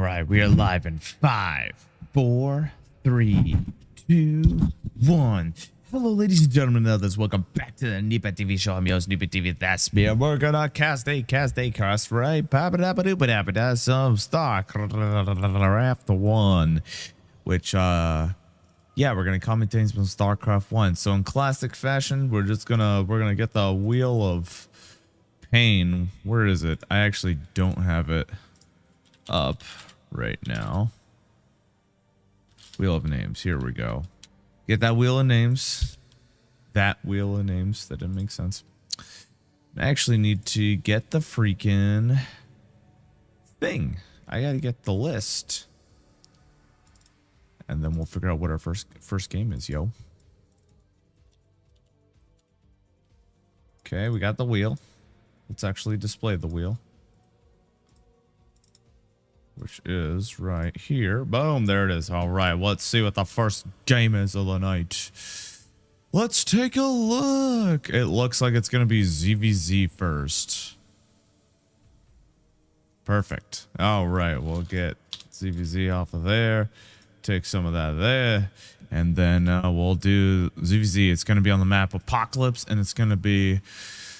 right, we are live in 5, 4, 3, 2, 1. Hello, ladies and gentlemen, and others. Welcome back to the Nipaa TV show. I'm yours, Nipaa TV. That's me. We're gonna cast, right? Papa some StarCraft 1, which, yeah, we're gonna commentate some StarCraft 1. So in classic fashion, we're gonna get the Wheel of Pain. Where is it? I actually don't have it up right now. Wheel of Names. Here we go. Get that Wheel of Names. That Wheel of Names. That didn't make sense. I actually need to get the freaking thing. I gotta get the list. And then we'll figure out what our first game is, yo. Okay, we got the wheel. Let's actually display the wheel. Which is right here. Boom, there it is. All right, let's see what the first game is of the night. Let's take a look. It looks like it's going to be ZVZ first. Perfect. All right, we'll get ZVZ off of there. Take some of that there. And then we'll do ZVZ. It's going to be on the map Apocalypse, and it's going to be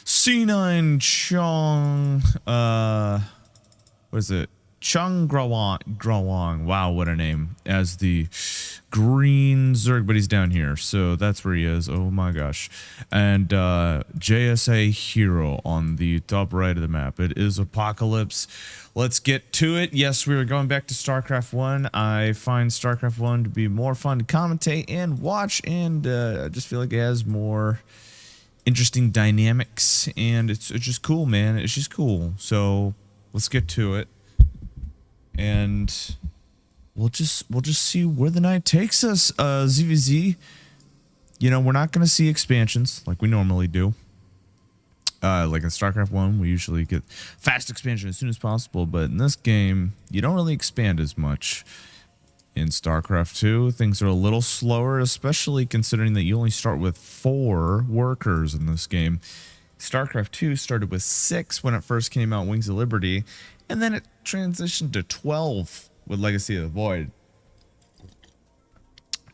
C9 Chong. What is it? Chung Grawang. Wow, what a name. As the green Zerg, but he's down here. So that's where he is. Oh my gosh. And JSA Hero on the top right of the map. It is Apocalypse. Let's get to it. Yes, we are going back to StarCraft 1. I find StarCraft 1 to be more fun to commentate and watch. And I just feel like it has more interesting dynamics. And it's just cool, man. It's just cool. So let's get to it. And we'll just see where the night takes us. ZVZ, you know, we're not going to see expansions like we normally do. Like in StarCraft 1, we usually get fast expansion as soon as possible, but in this game, you don't really expand as much. In StarCraft 2, things are a little slower, especially considering that you only start with 4 workers in this game. StarCraft 2 started with 6 when it first came out, Wings of Liberty, and then it transitioned to 12 with Legacy of the Void.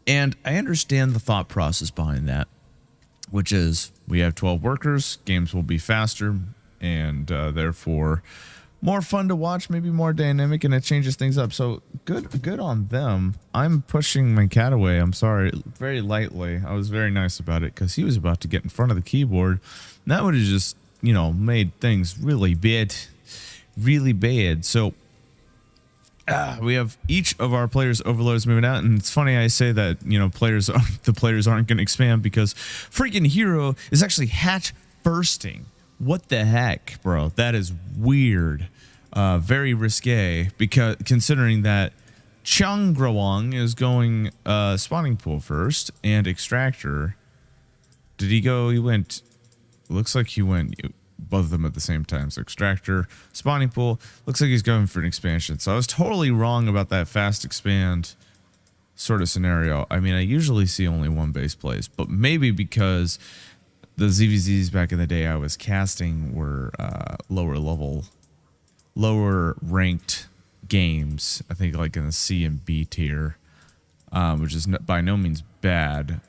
And I understand the thought process behind that, which is we have 12 workers, games will be faster, and therefore more fun to watch, maybe more dynamic, and it changes things up. So good on them. I'm pushing my cat away, I'm sorry, very lightly. I was very nice about it because he was about to get in front of the keyboard. And that would have just, you know, made things really bad. Really bad. So we have each of our players' overlords moving out, and it's funny I say that, you know, the players aren't going to expand because freaking Hero is actually hatch bursting. What the heck, bro? That is weird. Very risque, because considering that Chung Grawang is going spawning pool first and extractor. Did he go? He went. Looks like he went both of them at the same time. So extractor, spawning pool. Looks like he's going for an expansion. So I was totally wrong about that fast expand sort of scenario. I mean, I usually see only one base plays, but maybe because the ZVZs back in the day I was casting were lower ranked games. I think like in the C and B tier, which is by no means bad.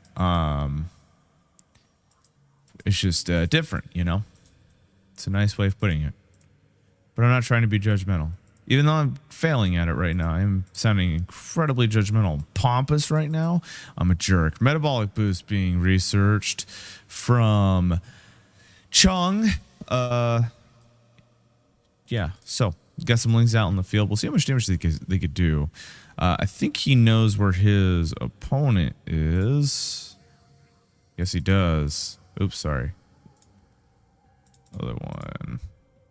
It's just different, you know? It's a nice way of putting it. But I'm not trying to be judgmental. Even though I'm failing at it right now, I'm sounding incredibly judgmental and pompous right now. I'm a jerk. Metabolic boost being researched from Chung. Yeah, so got some links out in the field. We'll see how much damage they could do. I think he knows where his opponent is. Yes, he does. Oops, sorry. Other one.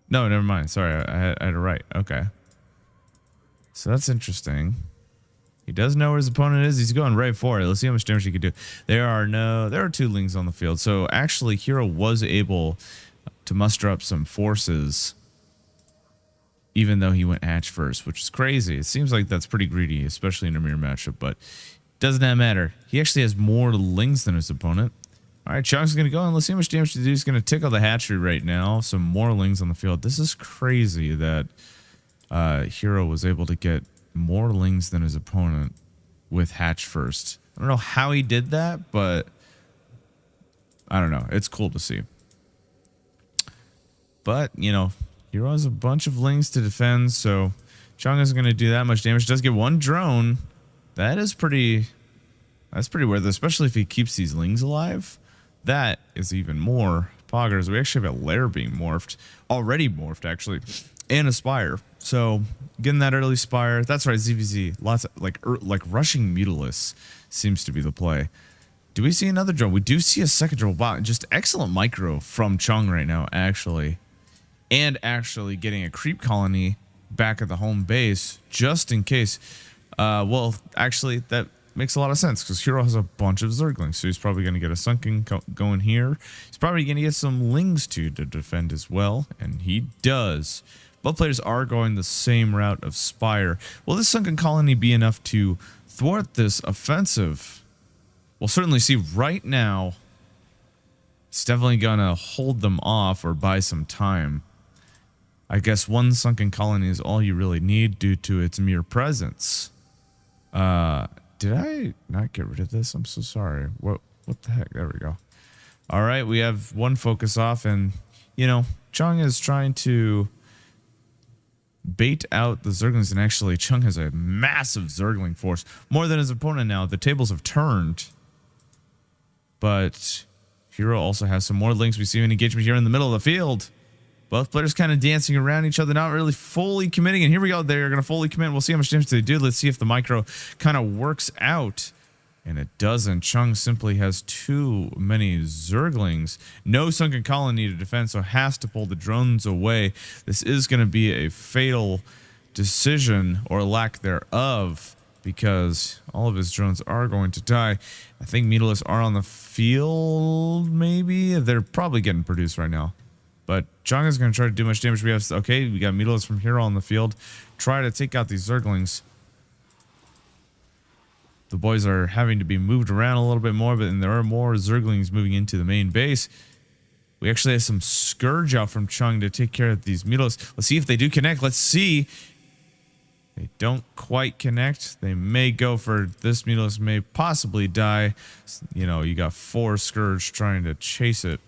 No, never mind. Sorry, I had it right. Okay. So that's interesting. He does know where his opponent is. He's going right for it. Let's see how much damage he can do. There are 2 lings on the field. So actually, Hero was able to muster up some forces, even though he went hatch first, which is crazy. It seems like that's pretty greedy, especially in a mirror matchup, but doesn't that matter? He actually has more lings than his opponent. All right, Chunk's going to go, and let's see how much damage to do. He's going to tickle the hatchery right now. Some more lings on the field. This is crazy that Hero was able to get more lings than his opponent with hatch first. I don't know how he did that, but I don't know. It's cool to see. But, you know, Hero has a bunch of lings to defend, so Chung isn't going to do that much damage. Does get one drone. That's pretty weird, especially if he keeps these lings alive. That is even more poggers. We actually have a lair being morphed. Already morphed, actually. And a spire. So, getting that early spire. That's right, ZVZ. Lots of, like rushing Mutalisk seems to be the play. Do we see another drone? We do see a second drone. Wow, just excellent micro from Chung right now, actually. And actually getting a creep colony back at the home base, just in case. Well, actually, that makes a lot of sense, because Hero has a bunch of Zerglings, so he's probably going to get a Sunken going here. He's probably going to get some Lings to defend as well, and he does. Both players are going the same route of Spire. Will this Sunken Colony be enough to thwart this offensive? We'll certainly see right now. It's definitely going to hold them off or buy some time. I guess one Sunken Colony is all you really need due to its mere presence. Did I not get rid of this? I'm so sorry. What the heck? There we go. All right, we have one focus off, and, you know, Chung is trying to bait out the Zerglings, and actually Chung has a massive Zergling force. More than his opponent now. The tables have turned. But Hero also has some more links. We see an engagement here in the middle of the field. Both players kind of dancing around each other, not really fully committing. And here we go. They're going to fully commit. We'll see how much damage they do. Let's see if the micro kind of works out. And it doesn't. Chung simply has too many Zerglings. No Sunken Colony to defend, so has to pull the drones away. This is going to be a fatal decision, or lack thereof, because all of his drones are going to die. I think Mutalisks are on the field, maybe? They're probably getting produced right now. But Chung is going to try to do much damage. We got Mutalisks from Hero on the field. Try to take out these Zerglings. The boys are having to be moved around a little bit more, but then there are more Zerglings moving into the main base. We actually have some Scourge out from Chung to take care of these Mutalisks. Let's see if they do connect. Let's see. They don't quite connect. They may go for this. Mutalisk may possibly die. You know, you got 4 Scourge trying to chase it.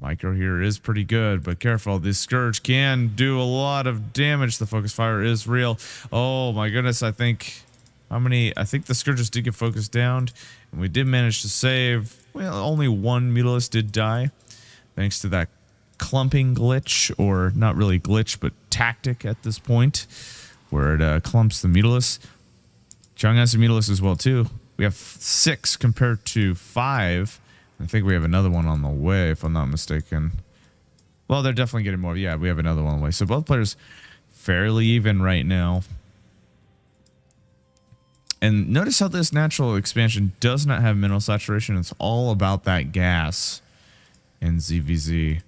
Micro here is pretty good, but careful. This Scourge can do a lot of damage. The focus fire is real. Oh my goodness, I think the Scourges did get focused down, and we did manage to save. Well, only one Mutalisk did die, thanks to that clumping glitch, or not really glitch, but tactic at this point, where it clumps the Mutalisk. Chung has the Mutalisk as well, too. We have 6 compared to 5. I think we have another one on the way, if I'm not mistaken. Well, they're definitely getting more. Yeah, we have another one on the way. So both players fairly even right now. And notice how this natural expansion does not have mineral saturation. It's all about that gas in ZVZ.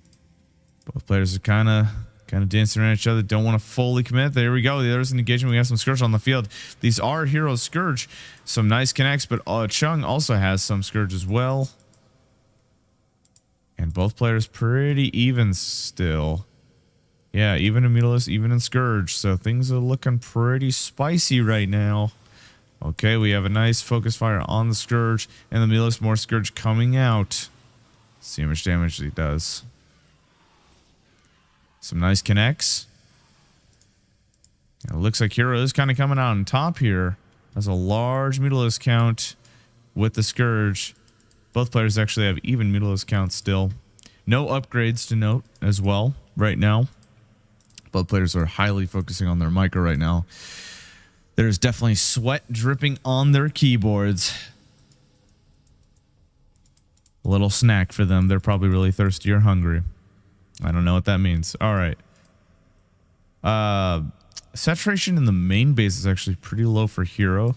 Both players are kind of dancing around each other. Don't want to fully commit. There we go. There's an engagement. We have some Scourge on the field. These are Hero Scourge. Some nice connects, but Chung also has some Scourge as well. And both players pretty even still. Yeah, even in Mutalisk, even in Scourge. So things are looking pretty spicy right now. Okay, we have a nice focus fire on the Scourge. And the Mutalisk, more Scourge coming out. See how much damage he does. Some nice connects. It looks like Hero is kind of coming out on top here. Has a large Mutalisk count with the Scourge. Both players actually have even Mutalisk counts still. No upgrades to note as well right now. Both players are highly focusing on their micro right now. There's definitely sweat dripping on their keyboards. A little snack for them. They're probably really thirsty or hungry. I don't know what that means. All right. Saturation in the main base is actually pretty low for Hero.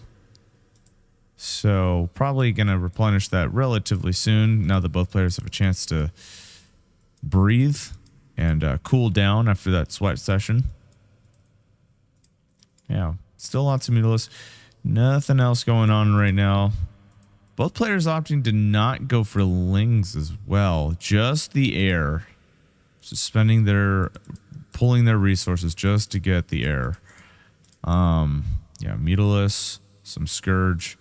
So probably going to replenish that relatively soon, now that both players have a chance to breathe and cool down after that sweat session. Yeah, still lots of Mutalisks. Nothing else going on right now. Both players opting to not go for Lings as well. Just the air. Suspending their pulling their resources just to get the air. Yeah, Mutalisk, some Scourge,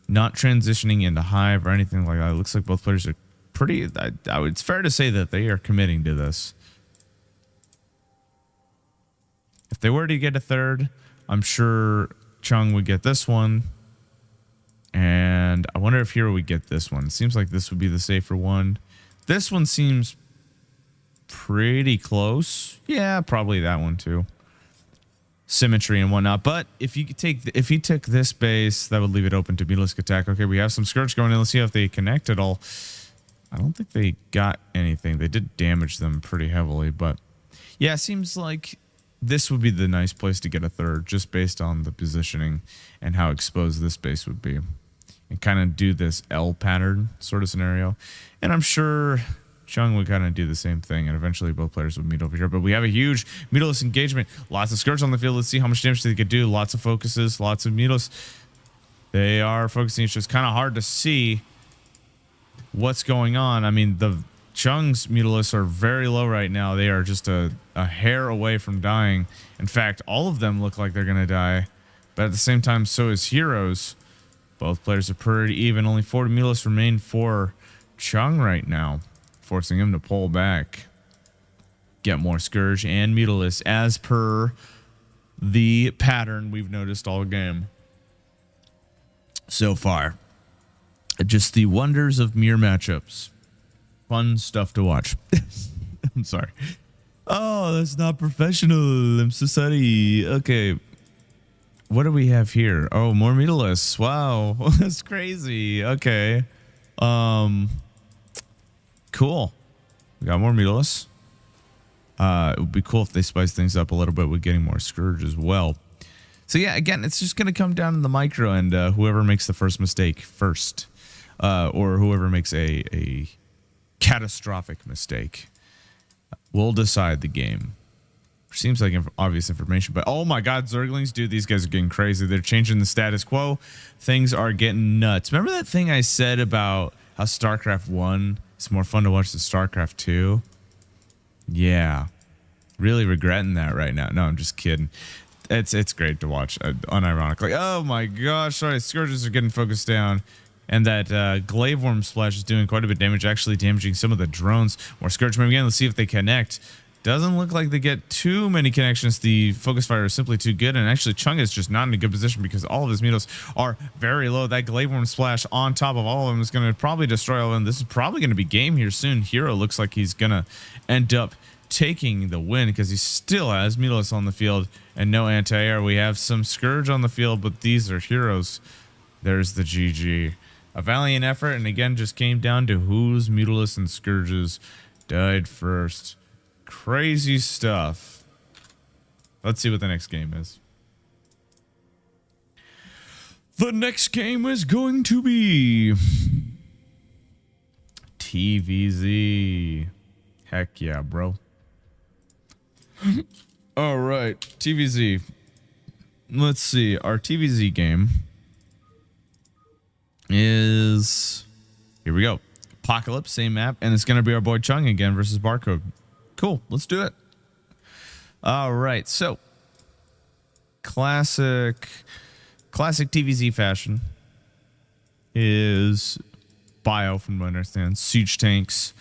not transitioning into Hive or anything like that. It looks like both players are pretty. It's fair to say that they are committing to this. If they were to get a third, I'm sure Chung would get this one. And I wonder if Hero would get this one. It seems like this would be the safer one. This one seems pretty close. Yeah, probably that one too. Symmetry and whatnot. But if he took this base, that would leave it open to Mutalisk attack. Okay, we have some Scourge going in. Let's see if they connect at all. I don't think they got anything. They did damage them pretty heavily, but yeah, it seems like this would be the nice place to get a third, just based on the positioning and how exposed this base would be. And kind of do this L pattern sort of scenario. And I'm sure Chung would kind of do the same thing, and eventually both players would meet over here. But we have a huge Mutalisk engagement. Lots of Scourge on the field. Let's see how much damage they could do. Lots of focuses, lots of Mutalisk. They are focusing. It's just kind of hard to see what's going on. I mean, the Chung's Mutalisks are very low right now. They are just a hair away from dying. In fact, all of them look like they're going to die. But at the same time, so is Heroes. Both players are pretty even. Only 40 Mutalisks remain for Chung right now, forcing him to pull back. Get more Scourge and Mutalisks as per the pattern we've noticed all game so far. Just the wonders of mirror matchups. Fun stuff to watch. I'm sorry. Oh, that's not professional. I'm so sorry. Okay. What do we have here? Oh, more Mutalisks. Wow. That's crazy. Okay. Cool. We got more Mutalisks. It would be cool if they spice things up a little bit with getting more Scourge as well. So yeah, again, it's just going to come down to the micro, and whoever makes the first mistake first, or whoever makes a catastrophic mistake will decide the game. Seems like obvious information, but oh my god, Zerglings, dude, these guys are getting crazy. They're changing the status quo. Things are getting nuts. Remember that thing I said about how StarCraft 1 is more fun to watch than StarCraft 2? Yeah. Really regretting that right now. No, I'm just kidding. It's great to watch, unironically. Oh my gosh, sorry, Scourges are getting focused down. And that Glaive Worm Splash is doing quite a bit of damage, actually damaging some of the drones. More Scourge moving in. Let's see if they connect. Doesn't look like they get too many connections. The focus fire is simply too good, and actually Chung is just not in a good position because all of his Mutalisks are very low. That Glaive Worm Splash on top of all of them is going to probably destroy all of them. This is probably going to be game here soon. Hero looks like he's going to end up taking the win because he still has Mutalisks on the field and no anti-air. We have some Scourge on the field, but these are Heroes. There's the GG. A valiant effort, and again, just came down to whose Mutalisks and Scourges died first. Crazy stuff. Let's see what the next game is. The next game is going to be TVZ. Heck yeah, bro. All right, TVZ. Let's see. Our TVZ game is... Here we go. Apocalypse, same map, and it's going to be our boy Chung again versus Barcode. Cool, let's do it. All right, so classic TVZ fashion is bio, from what I understand. Siege tanks.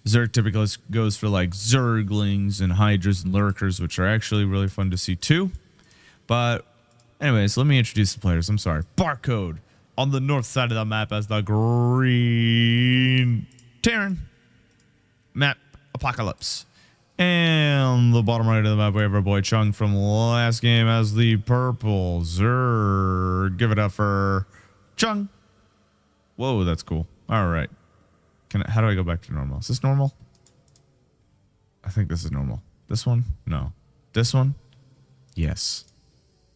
Zerg typically goes for like Zerglings and Hydras and Lurkers, which are actually really fun to see too. But anyways, let me introduce the players. I'm sorry. Barcode on the north side of the map as the green Terran. Map Apocalypse. And the bottom right of the map, we have our boy Chung from last game as the purple Zerg. Give it up for Chung. Whoa, that's cool. All right. How do I go back to normal? Is this normal? I think this is normal. This one? No. This one? Yes.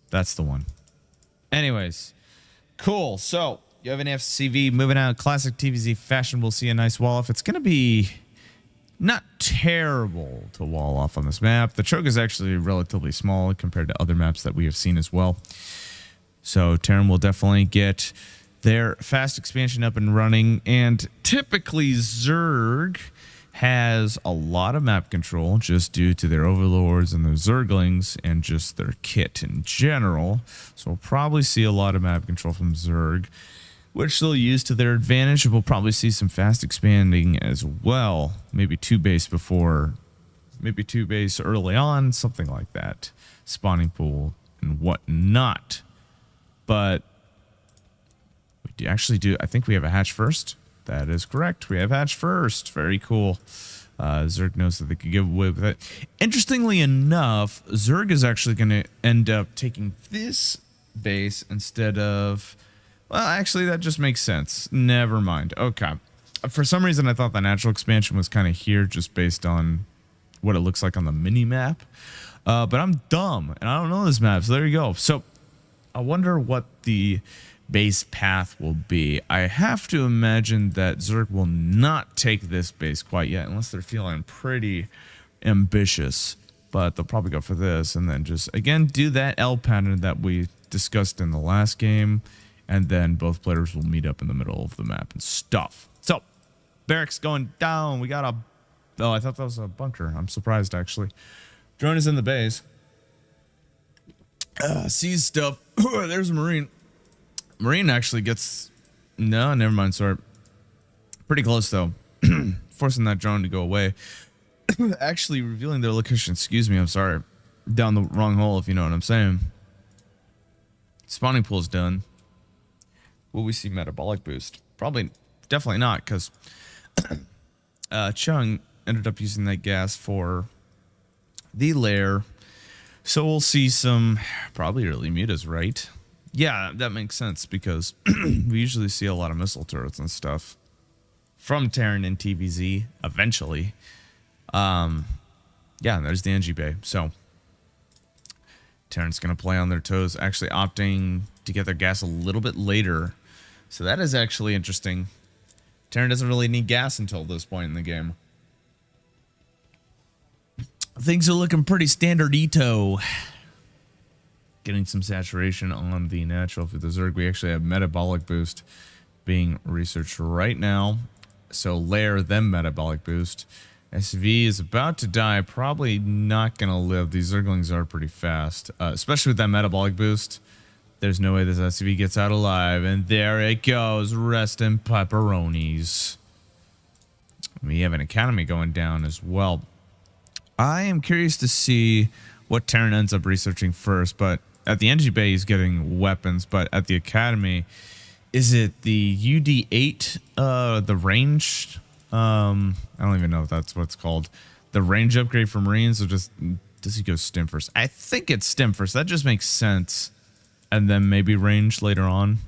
That's the one. Anyways. Cool. So, you have an FCV moving out. Classic TVZ fashion. We'll see a nice wall off. It's going to be... not terrible to wall off on this map. The choke is actually relatively small compared to other maps that we have seen as well. So Terran will definitely get their fast expansion up and running. And typically Zerg has a lot of map control just due to their overlords and their zerglings and just their kit in general. So we'll probably see a lot of map control from Zerg, which they'll use to their advantage. And we'll probably see some fast expanding as well. Maybe 2 base before, maybe 2 base early on, something like that. Spawning pool and whatnot. But we actually do, I think we have a hatch first. That is correct. We have hatch first. Very cool. Zerg knows that they could get away with it. Interestingly enough, Zerg is actually going to end up taking this base instead of... Well, actually, that just makes sense. Never mind. Okay. For some reason, I thought the natural expansion was kind of here just based on what it looks like on the mini-map. But I'm dumb, and I don't know this map, so there you go. So, I wonder what the base path will be. I have to imagine that Zerg will not take this base quite yet unless they're feeling pretty ambitious, but they'll probably go for this and then just again do that L pattern that we discussed in the last game, and then both players will meet up in the middle of the map and stuff. So barracks going down. We got a... Oh, I thought that was a bunker. I'm surprised actually. Drone is in the base. Sees stuff. There's a Marine. Marine actually gets... No, never mind, sorry. Pretty close, though. Forcing that drone to go away. Actually revealing their location. Excuse me, I'm sorry. Down the wrong hole, if you know what I'm saying. Spawning pool's done. Will we see metabolic boost? Probably, definitely not, because Chung ended up using that gas for the lair. So we'll see some probably early mutas, right? Yeah, that makes sense because we usually see a lot of missile turrets and stuff from Terran and TVZ eventually. Yeah, there's the NG Bay. So Terran's going to play on their toes, actually opting to get their gas a little bit later. So that is actually interesting. Terran doesn't really need gas until this point in the game. Things are looking pretty standard-ito. Getting some saturation on the natural for the Zerg. We actually have metabolic boost being researched right now. So layer then metabolic boost. SV is about to die. Probably not going to live. These Zerglings are pretty fast. Especially with that metabolic boost. There's no way this SV gets out alive. And there it goes. Rest in pepperonis. We have an academy going down as well. I am curious to see what Terran ends up researching first, but at the NG Bay he's getting weapons, but at the academy, is it the UD8, the range? I don't even know if that's what it's called. The range upgrade for Marines, or just, does he go stim first? I think it's stim first. That just makes sense. And then maybe range later on.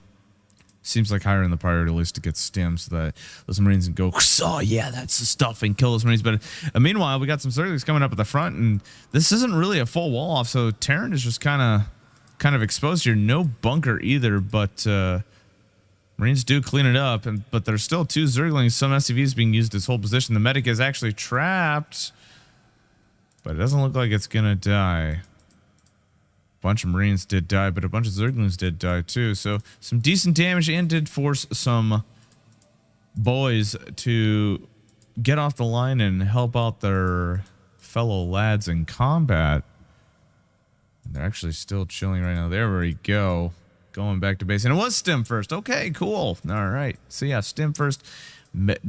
Seems like higher in the priority list to get stim so that those Marines can go, oh yeah, that's the stuff, and kill those Marines. But meanwhile, we got some Zerglings coming up at the front, and this isn't really a full wall off, so Terran is just kind of exposed here. No bunker either, but Marines do clean it up, but there's still 2 Zerglings, some SCVs being used as whole position. The medic is actually trapped, but it doesn't look like it's gonna die. Bunch of Marines did die, but a bunch of Zerglings did die too. So some decent damage, and did force some boys to get off the line and help out their fellow lads in combat. And they're actually still chilling right now. There we go. Going back to base. And it was stim first. Okay, cool. All right. So yeah, stim first.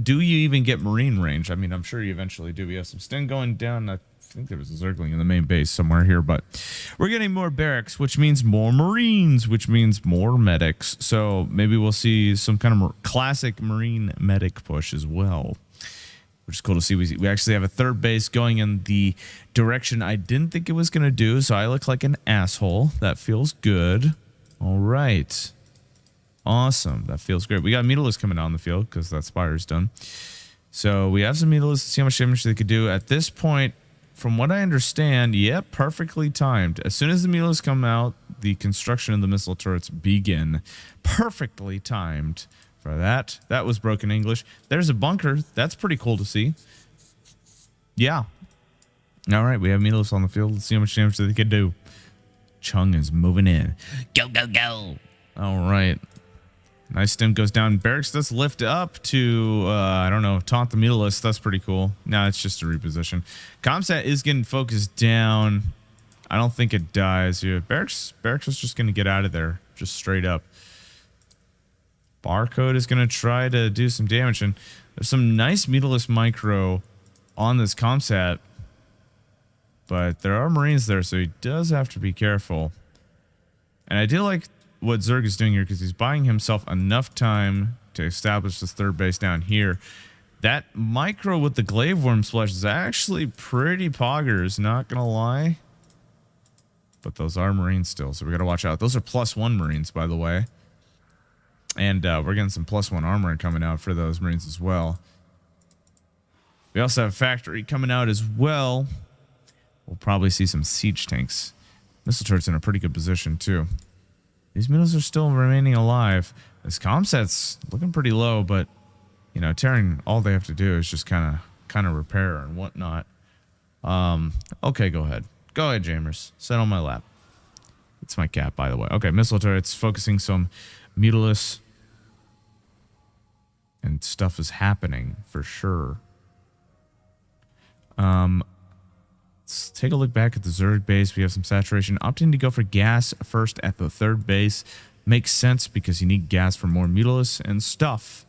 Do you even get Marine range? I mean, I'm sure you eventually do. We have some stim going down. I think there was a Zergling in the main base somewhere here, but we're getting more barracks, which means more Marines, which means more medics. So maybe we'll see some kind of classic Marine medic push as well, which is cool to see. We actually have a third base going in the direction I didn't think it was going to do, so I look like an asshole. That feels good. All right. Awesome. That feels great. We got Mutalisks coming down the field because that Spire's done. So we have some Mutalisks to see how much damage they could do. At this point, from what I understand, yep, perfectly timed. As soon as the Mutalisks come out, the construction of the missile turrets begin. Perfectly timed for that. That was broken English. There's a bunker. That's pretty cool to see. Yeah. All right, we have Mutalisks on the field. Let's see how much damage they can do. Chung is moving in. Go, go, go. All right. Nice stim goes down. Barracks does lift up to, I don't know, taunt the Mutalisk. That's pretty cool. No, it's just a reposition. Comsat is getting focused down. I don't think it dies here. Barracks is just going to get out of there, just straight up. Barcode is going to try to do some damage, and there's some nice Mutalisk micro on this Comsat, but there are Marines there, so he does have to be careful. And I do like what Zerg is doing here because he's buying himself enough time to establish this third base down here. That micro with the Glaive Worm Splash is actually pretty poggers, not gonna lie. But those are Marines still, so we gotta watch out. Those are +1 Marines, by the way. And we're getting some +1 armor coming out for those Marines as well. We also have Factory coming out as well. We'll probably see some siege tanks. Missile turret's in a pretty good position, too. These middles are still remaining alive. This Comsat's looking pretty low, but, you know, Terran, all they have to do is just kind of repair and whatnot. Okay, go ahead. Go ahead, Jamers. Sit on my lap. It's my cat, by the way. Okay, missile turrets focusing some Mutalisk. And stuff is happening for sure. Let's take a look back at the Zerg base. We have some saturation. Opting to go for gas first at the third base makes sense because you need gas for more Mutalisk and stuff.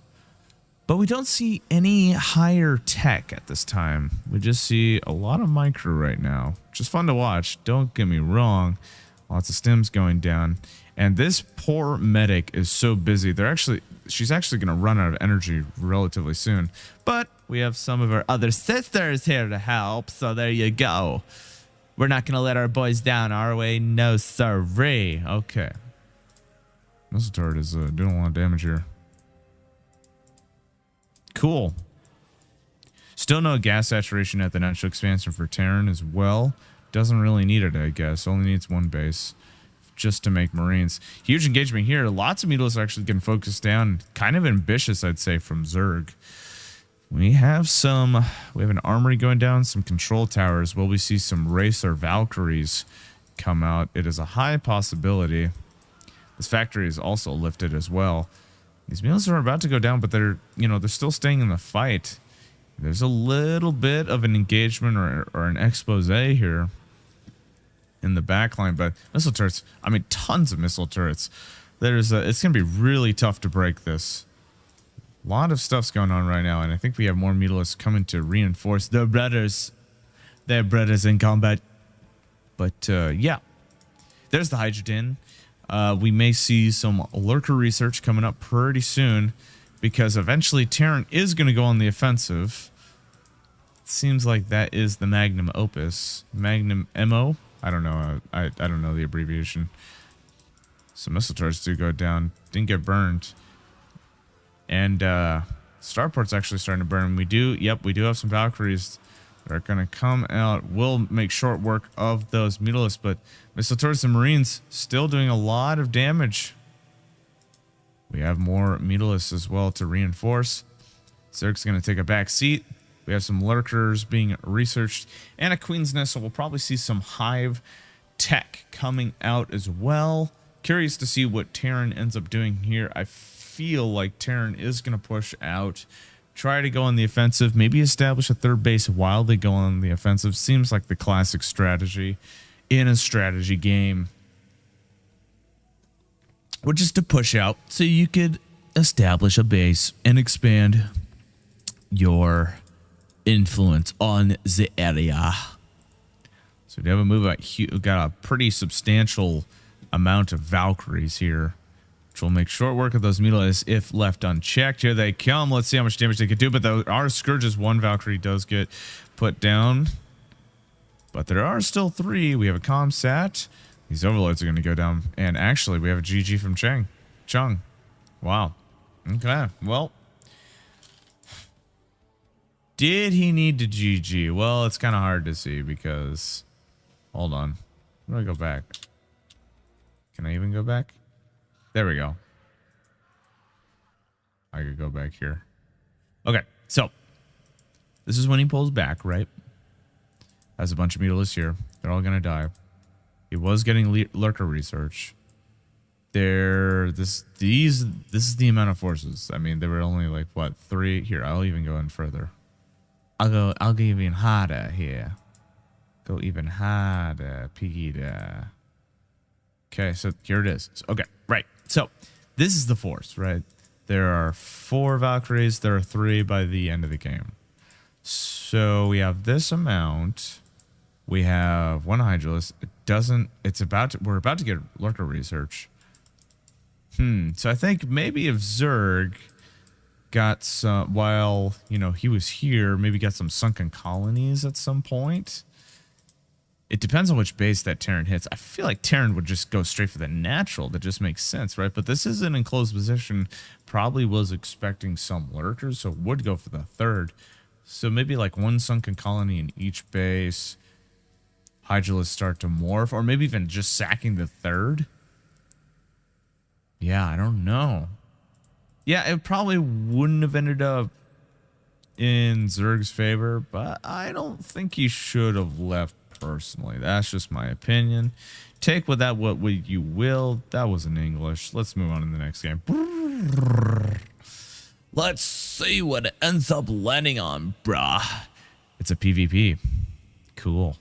But we don't see any higher tech at this time. We just see a lot of micro right now, which is fun to watch. Don't get me wrong. Lots of stims going down. And this poor medic is so busy. She's actually going to run out of energy relatively soon. But we have some of our other sisters here to help. So there you go. We're not going to let our boys down, are we? No, sirree. Okay. Missile turret is doing a lot of damage here. Cool. Still no gas saturation at the natural expansion for Terran as well. Doesn't really need it, I guess. Only needs one base just to make Marines. Huge engagement here. Lots of Mutalisk actually getting focused down. Kind of ambitious, I'd say, from Zerg. We have an armory going down, some control towers. Will we see some Racer Valkyries come out? It is a high possibility. This factory is also lifted as well. These Mutalisks are about to go down, but they're still staying in the fight. There's a little bit of an engagement or an expose here in the backline, but missile turrets, I mean, tons of missile turrets. It's going to be really tough to break this. A lot of stuff's going on right now, and I think we have more Mutalisks coming to reinforce their brothers in combat. But, yeah. There's the Hydrogen. We may see some lurker research coming up pretty soon, because eventually Terran is going to go on the offensive. It seems like that is the magnum opus. Magnum MO? I don't know. I don't know the abbreviation. Some missile turrets do go down. Didn't get burned. And Starport's actually starting to burn. We do have some Valkyries that are going to come out. We'll make short work of those Mutalisks, but missile turrets and Marines still doing a lot of damage. We have more Mutalisks as well to reinforce. Zerg's going to take a back seat. We have some lurkers being researched and a Queen's Nest, so we'll probably see some Hive tech coming out as well. Curious to see what Terran ends up doing here. I feel like Terran is going to push out, try to go on the offensive, maybe establish a third base while they go on the offensive. Seems like the classic strategy in a strategy game, which is to push out so you could establish a base and expand your influence on the area. So we have a move out. We've got a pretty substantial amount of Valkyries here, which will make short work of those Mutalisks if left unchecked. Here they come. Let's see how much damage they could do. But our Scourges, one Valkyrie does get put down. But there are still 3. We have a Comsat. These Overlords are going to go down. And actually, we have a GG from Chung. Wow. Okay. Well, did he need to GG? Well, it's kind of hard to see because... Hold on. Where do I go back? Can I even go back? There we go. I could go back here. Okay, so this is when he pulls back, right? Has a bunch of Mutalisks here. They're all going to die. He was getting lurker research. This is the amount of forces. I mean, there were only like what, 3 here. I'll even go in further. I'll go even harder here. Go even harder, Peter. Okay, so here it is. Okay, right. So this is the force, right? There are 4 Valkyries. There are 3 by the end of the game. So we have this amount. We have 1 Hydralis. We're about to get Lurker research. So I think maybe if Zerg got some, while, he was here, maybe got some sunken colonies at some point. It depends on which base that Terran hits. I feel like Terran would just go straight for the natural. That just makes sense, right? But this is an enclosed position. Probably was expecting some lurkers, so would go for the 3rd. So maybe like 1 sunken colony in each base. Hydralis start to morph, or maybe even just sacking the 3rd. Yeah, I don't know. Yeah, it probably wouldn't have ended up in Zerg's favor, but I don't think he should have left personally. That's just my opinion. Take with that what you will. That was in English. Let's move on to the next game. Let's see what it ends up landing on, brah. It's a PvP. Cool.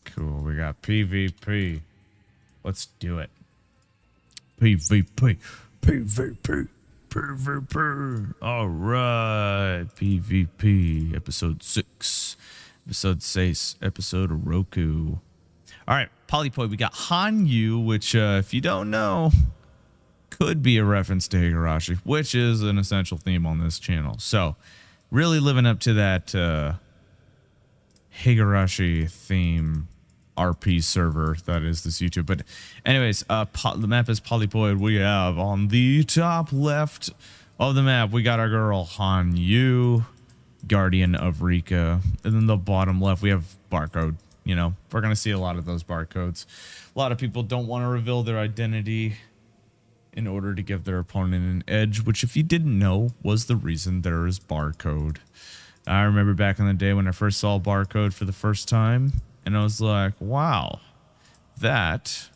Cool. We got PvP. Let's do it. PvP. PvP. PvP. All right. PvP. Episode 6. Episode 6. Episode of Roku. All right. Polypoi. We got Hanyu, which, if you don't know, could be a reference to Higurashi, which is an essential theme on this channel. So, really living up to that Higurashi theme RP server that is this YouTube. But anyways, the map is Polypoid. We have on the top left of the map, we got our girl Hanyu, Guardian of Rika. And then the bottom left, we have barcode. We're going to see a lot of those barcodes. A lot of people don't want to reveal their identity in order to give their opponent an edge, which, if you didn't know, was the reason there is barcode. I remember back in the day when I first saw barcode for the first time, and I was like, wow, that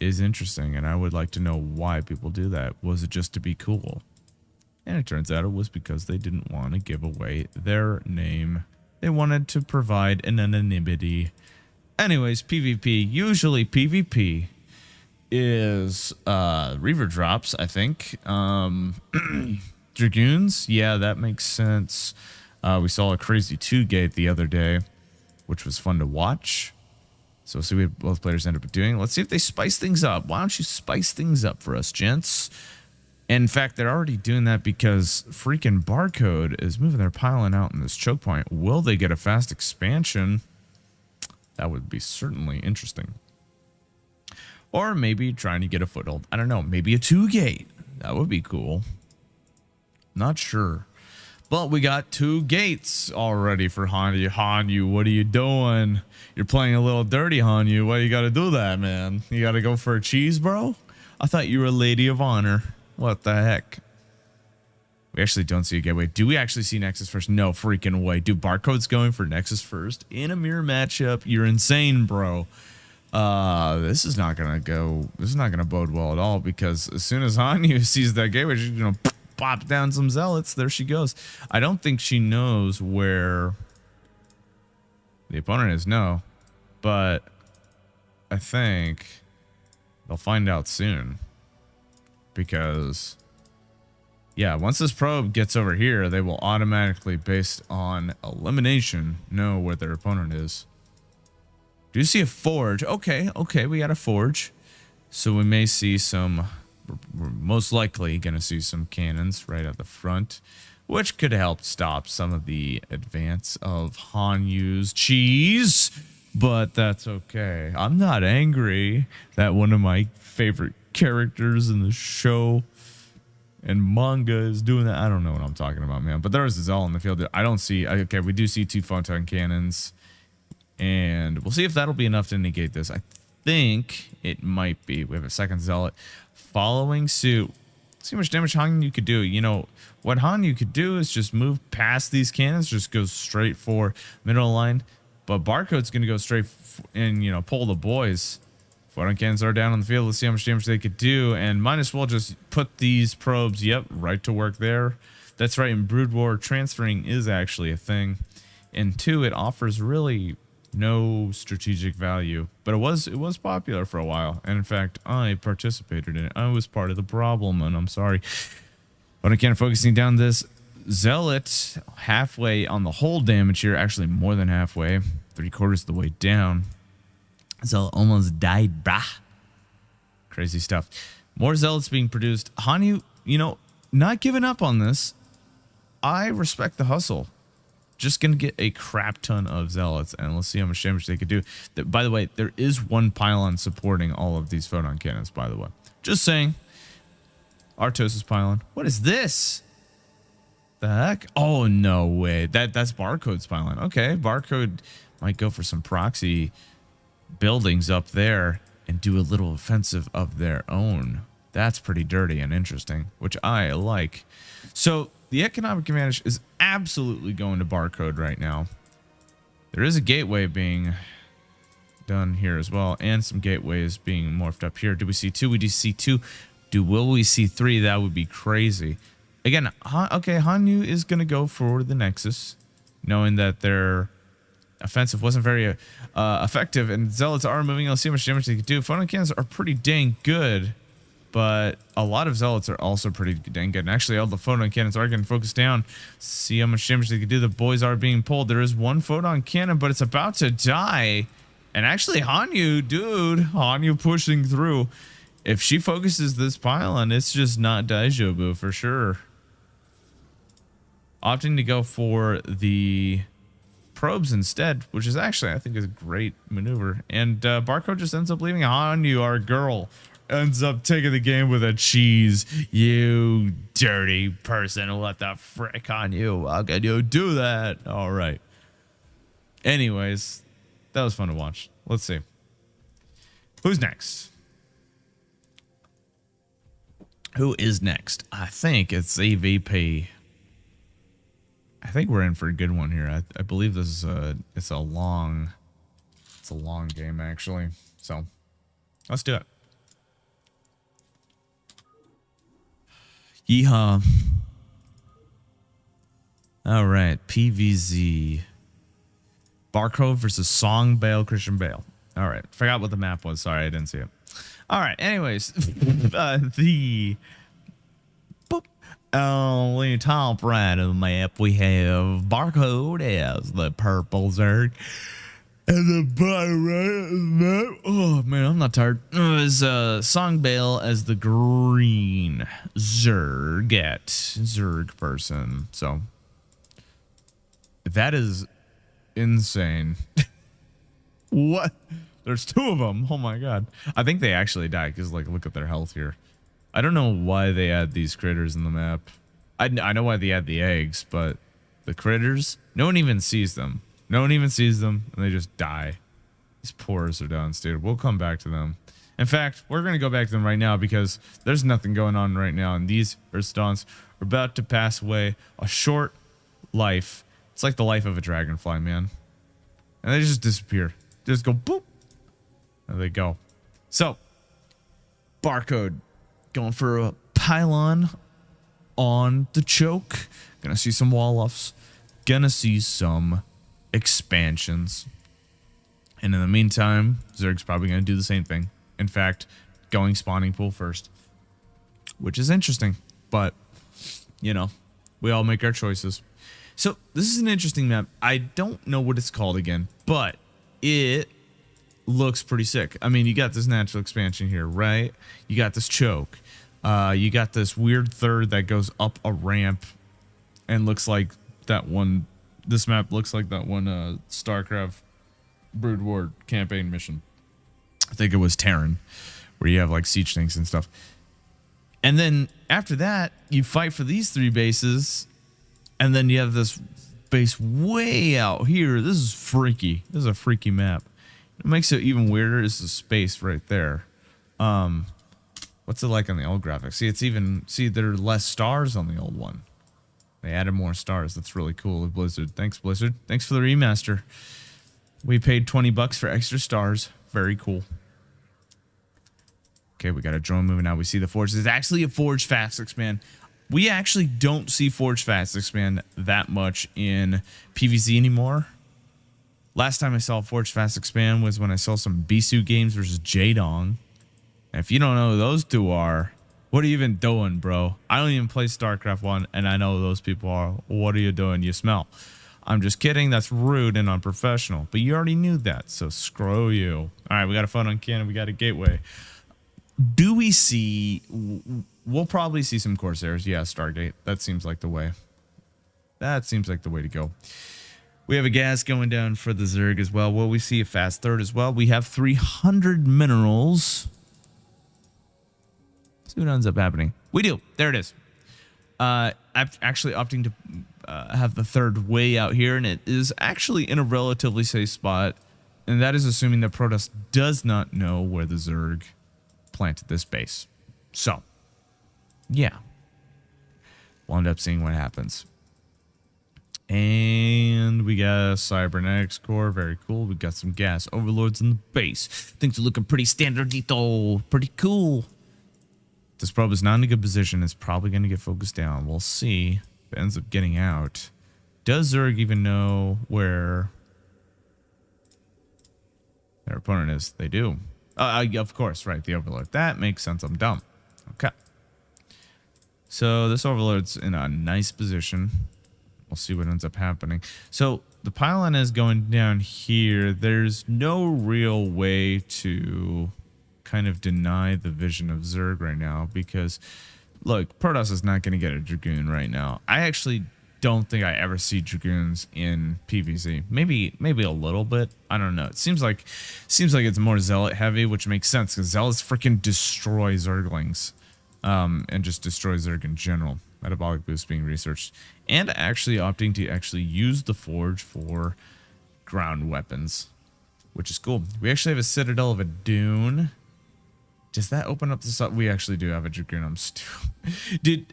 is interesting, and I would like to know why people do that. Was it just to be cool? And it turns out it was because they didn't want to give away their name. They wanted to provide an anonymity. Anyways, PvP. Usually PvP is Reaver drops, I think. Dragoons, yeah, that makes sense. We saw a crazy 2-gate the other day, which was fun to watch. So we'll see what both players end up doing. Let's see if they spice things up. Why don't you spice things up for us, gents? In fact, they're already doing that because freaking Barcode is moving their pylon out in this choke point. Will they get a fast expansion? That would be certainly interesting. Or maybe trying to get a foothold. I don't know. Maybe a 2-gate. That would be cool. Not sure. But we got 2 gates already for Hanyu. Hanyu, what are you doing? You're playing a little dirty, Hanyu. Why you gotta do that, man? You gotta go for a cheese, bro? I thought you were a lady of honor. What the heck? We actually don't see a gateway. Do we actually see Nexus first? No freaking way. Dude, Barcode's going for Nexus first in a mirror matchup. You're insane, bro. This is not gonna bode well at all, because as soon as Hanyu sees that gateway, she's gonna pop down some zealots. There she goes. I don't think she knows where the opponent is, no, but I think they'll find out soon, because yeah, once this probe gets over here, they will automatically, based on elimination, know where their opponent is. Do you see a forge? Okay, we got a forge. So we may see some, we're most likely going to see some cannons right at the front, which could help stop some of the advance of Hanyu's cheese. But that's okay. I'm not angry that one of my favorite characters in the show and manga is doing that. I don't know what I'm talking about, man. But there is a Zell in the field. I don't see, okay, we do see 2 photon cannons. And we'll see if that'll be enough to negate this. I think it might be. We have a second Zealot following suit. See how much damage Hanyu could do. You know, what Hanyu could do is just move past these cannons, just go straight for middle line. But Barcode's going to go straight and, you know, pull the boys. Photon cannons are down on the field. Let's see how much damage they could do. And might as well just put these probes, yep, right to work there. That's right, in Brood War, transferring is actually a thing. And 2, it offers really no strategic value. But it was popular for a while. And in fact, I participated in it. I was part of the problem, and I'm sorry. Photon cannon focusing down this Zealot halfway on the whole damage here. Actually, more than halfway. 3/4 of the way down. Zealot almost died, brah. Crazy stuff. More Zealots being produced. Hanyu, you know, not giving up on this. I respect the hustle. Just going to get a crap ton of Zealots, and let's see how much damage they could do. By the way, there is one pylon supporting all of these photon cannons, by the way. Just saying. Artosis pylon. What is this? The heck? Oh, no way. That's Barcode's pylon. Okay, Barcode might go for some proxy buildings up there and do a little offensive of their own. That's pretty dirty and interesting, which I like. So the economic advantage is absolutely going to Barcode right now. There is a gateway being done here as well, and some gateways being morphed up here. Do we see 2? We do see 2. Will we see 3? That would be crazy. Again, okay, Hanyu is going to go for the Nexus, knowing that their offensive wasn't very effective, and Zealots are moving. Let's see how much damage they can do. Photon cannons are pretty dang good, but a lot of Zealots are also pretty dang good. And actually, all the Photon cannons are getting focused down. See how much damage they can do. The boys are being pulled. There is one Photon cannon, but it's about to die. And actually, Hanyu, dude, Hanyu pushing through. If she focuses this pylon, it's just not Daijobu for sure. Opting to go for the probes instead, which is actually, I think, is a great maneuver. And Barcode just ends up leaving Hanyu, our girl, ends up taking the game with a cheese. You dirty person. What the frick, Hanyu? How can you do that? All right. Anyways, that was fun to watch. Let's see. Who's next? Who is next? I think it's AVP. I think we're in for a good one here. I believe this is it's a long game actually. So let's do it. Yeehaw. All right, PVZ. Barcode versus Song Bale, Christian Bale. All right, forgot what the map was. Sorry, I didn't see it. All right, anyways, the top right of the map, we have Barcode as the purple Zerg. And the bottom right of the map, oh man, I'm not tired, is Song Bale as the green Zerg person. So that is insane. What? There's 2 of them. Oh my god. I think they actually died because, like, look at their health here. I don't know why they add these critters in the map. I know why they add the eggs, but the critters, no one even sees them. No one even sees them, and they just die. These pores are done, dude. We'll come back to them. In fact, we're going to go back to them right now because there's nothing going on right now, and these Earthstones are about to pass away a short life. It's like the life of a dragonfly, man. And they just disappear. Just go boop. There they go. So, Barcode going for a pylon on the choke. Gonna see some wall-offs. Gonna see some expansions. And in the meantime, Zerg's probably gonna do the same thing. In fact, going spawning pool first. Which is interesting. But, you know, we all make our choices. So, this is an interesting map. I don't know what it's called again, but it looks pretty sick. I mean, you got this natural expansion here, right? You got this choke. You got this weird third that goes up a ramp and looks like that one. This map looks like that one StarCraft Brood War campaign mission. I think it was Terran, where you have like siege tanks and stuff. And then after that, you fight for these 3 bases, and then you have this base way out here. This is freaky. This is a freaky map. What makes it even weirder is the space right there. What's it like on the old graphics? See, there are less stars on the old one. They added more stars. That's really cool. Blizzard. Thanks, Blizzard. Thanks for the remaster. We paid $20 for extra stars. Very cool. Okay, we got a drone moving out. We see the forge. There's actually a forge fast expand. We actually don't see forge fast expand that much in PvZ anymore. Last time I saw forge fast expand was when I saw some Bisu games versus Jaedong. And if you don't know who those two are, what are you even doing, bro? I don't even play StarCraft 1, and I know who those people are. What are you doing? You smell. I'm just kidding. That's rude and unprofessional. But you already knew that, so screw you. All right, we got a photon cannon. We got a gateway. Do we see... We'll probably see some Corsairs. Yeah, Stargate. That seems like the way. That seems like the way to go. We have a gas going down for the Zerg as well. Will we see a fast third as well? We have 300 minerals. Let's see what ends up happening. We do. There it is. I'm actually opting to have the third way out here, and it is actually in a relatively safe spot. And that is assuming that Protoss does not know where the Zerg planted this base. So, yeah. We'll end up seeing what happens. And we got a cybernetics core. Very cool. We got some gas overlords in the base. Things are looking pretty standardito. Pretty cool. This probe is not in a good position. It's probably going to get focused down. We'll see if it ends up getting out. Does Zerg even know where their opponent is? They do. Of course, right. The overlord. That makes sense. I'm dumb. Okay. So this overlord's in a nice position. We'll see what ends up happening. So the pylon is going down here. There's no real way to kind of deny the vision of Zerg right now because, look, Protoss is not going to get a Dragoon right now. I actually don't think I ever see Dragoons in PvZ. Maybe a little bit. I don't know. It seems like it's more Zealot heavy, which makes sense because Zealots freaking destroy Zerglings, and just destroy Zerg in general. Metabolic boost being researched, and actually opting to actually use the forge for ground weapons, which is cool. We actually have a Citadel of a Dune. Does that open up this up? We actually do have a Dragoon. I'm stupid. Dude,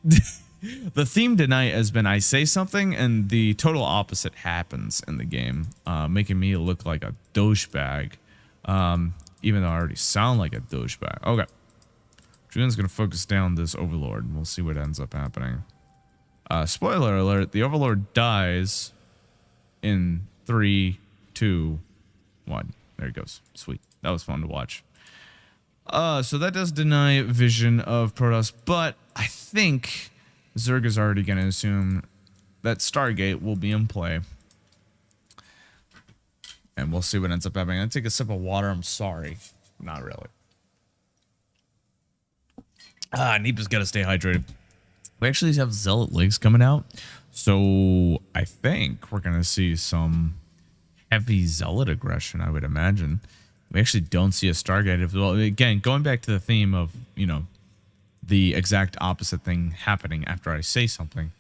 the theme tonight has been I say something and the total opposite happens in the game, making me look like a douchebag, even though I already sound like a douchebag. Okay. Dragoon's going to focus down this Overlord, and we'll see what ends up happening. Spoiler alert, the Overlord dies in 3, 2, 1. There he goes. Sweet. That was fun to watch. So that does deny vision of Protoss, but I think Zerg is already going to assume that Stargate will be in play. And we'll see what ends up happening. I'm going to take a sip of water. I'm sorry. Not really. Nipaa's got to stay hydrated. We actually have Zealot legs coming out. So I think we're going to see some heavy Zealot aggression, I would imagine. We actually don't see a Stargate. Well, again, going back to the theme of, you know, the exact opposite thing happening after I say something.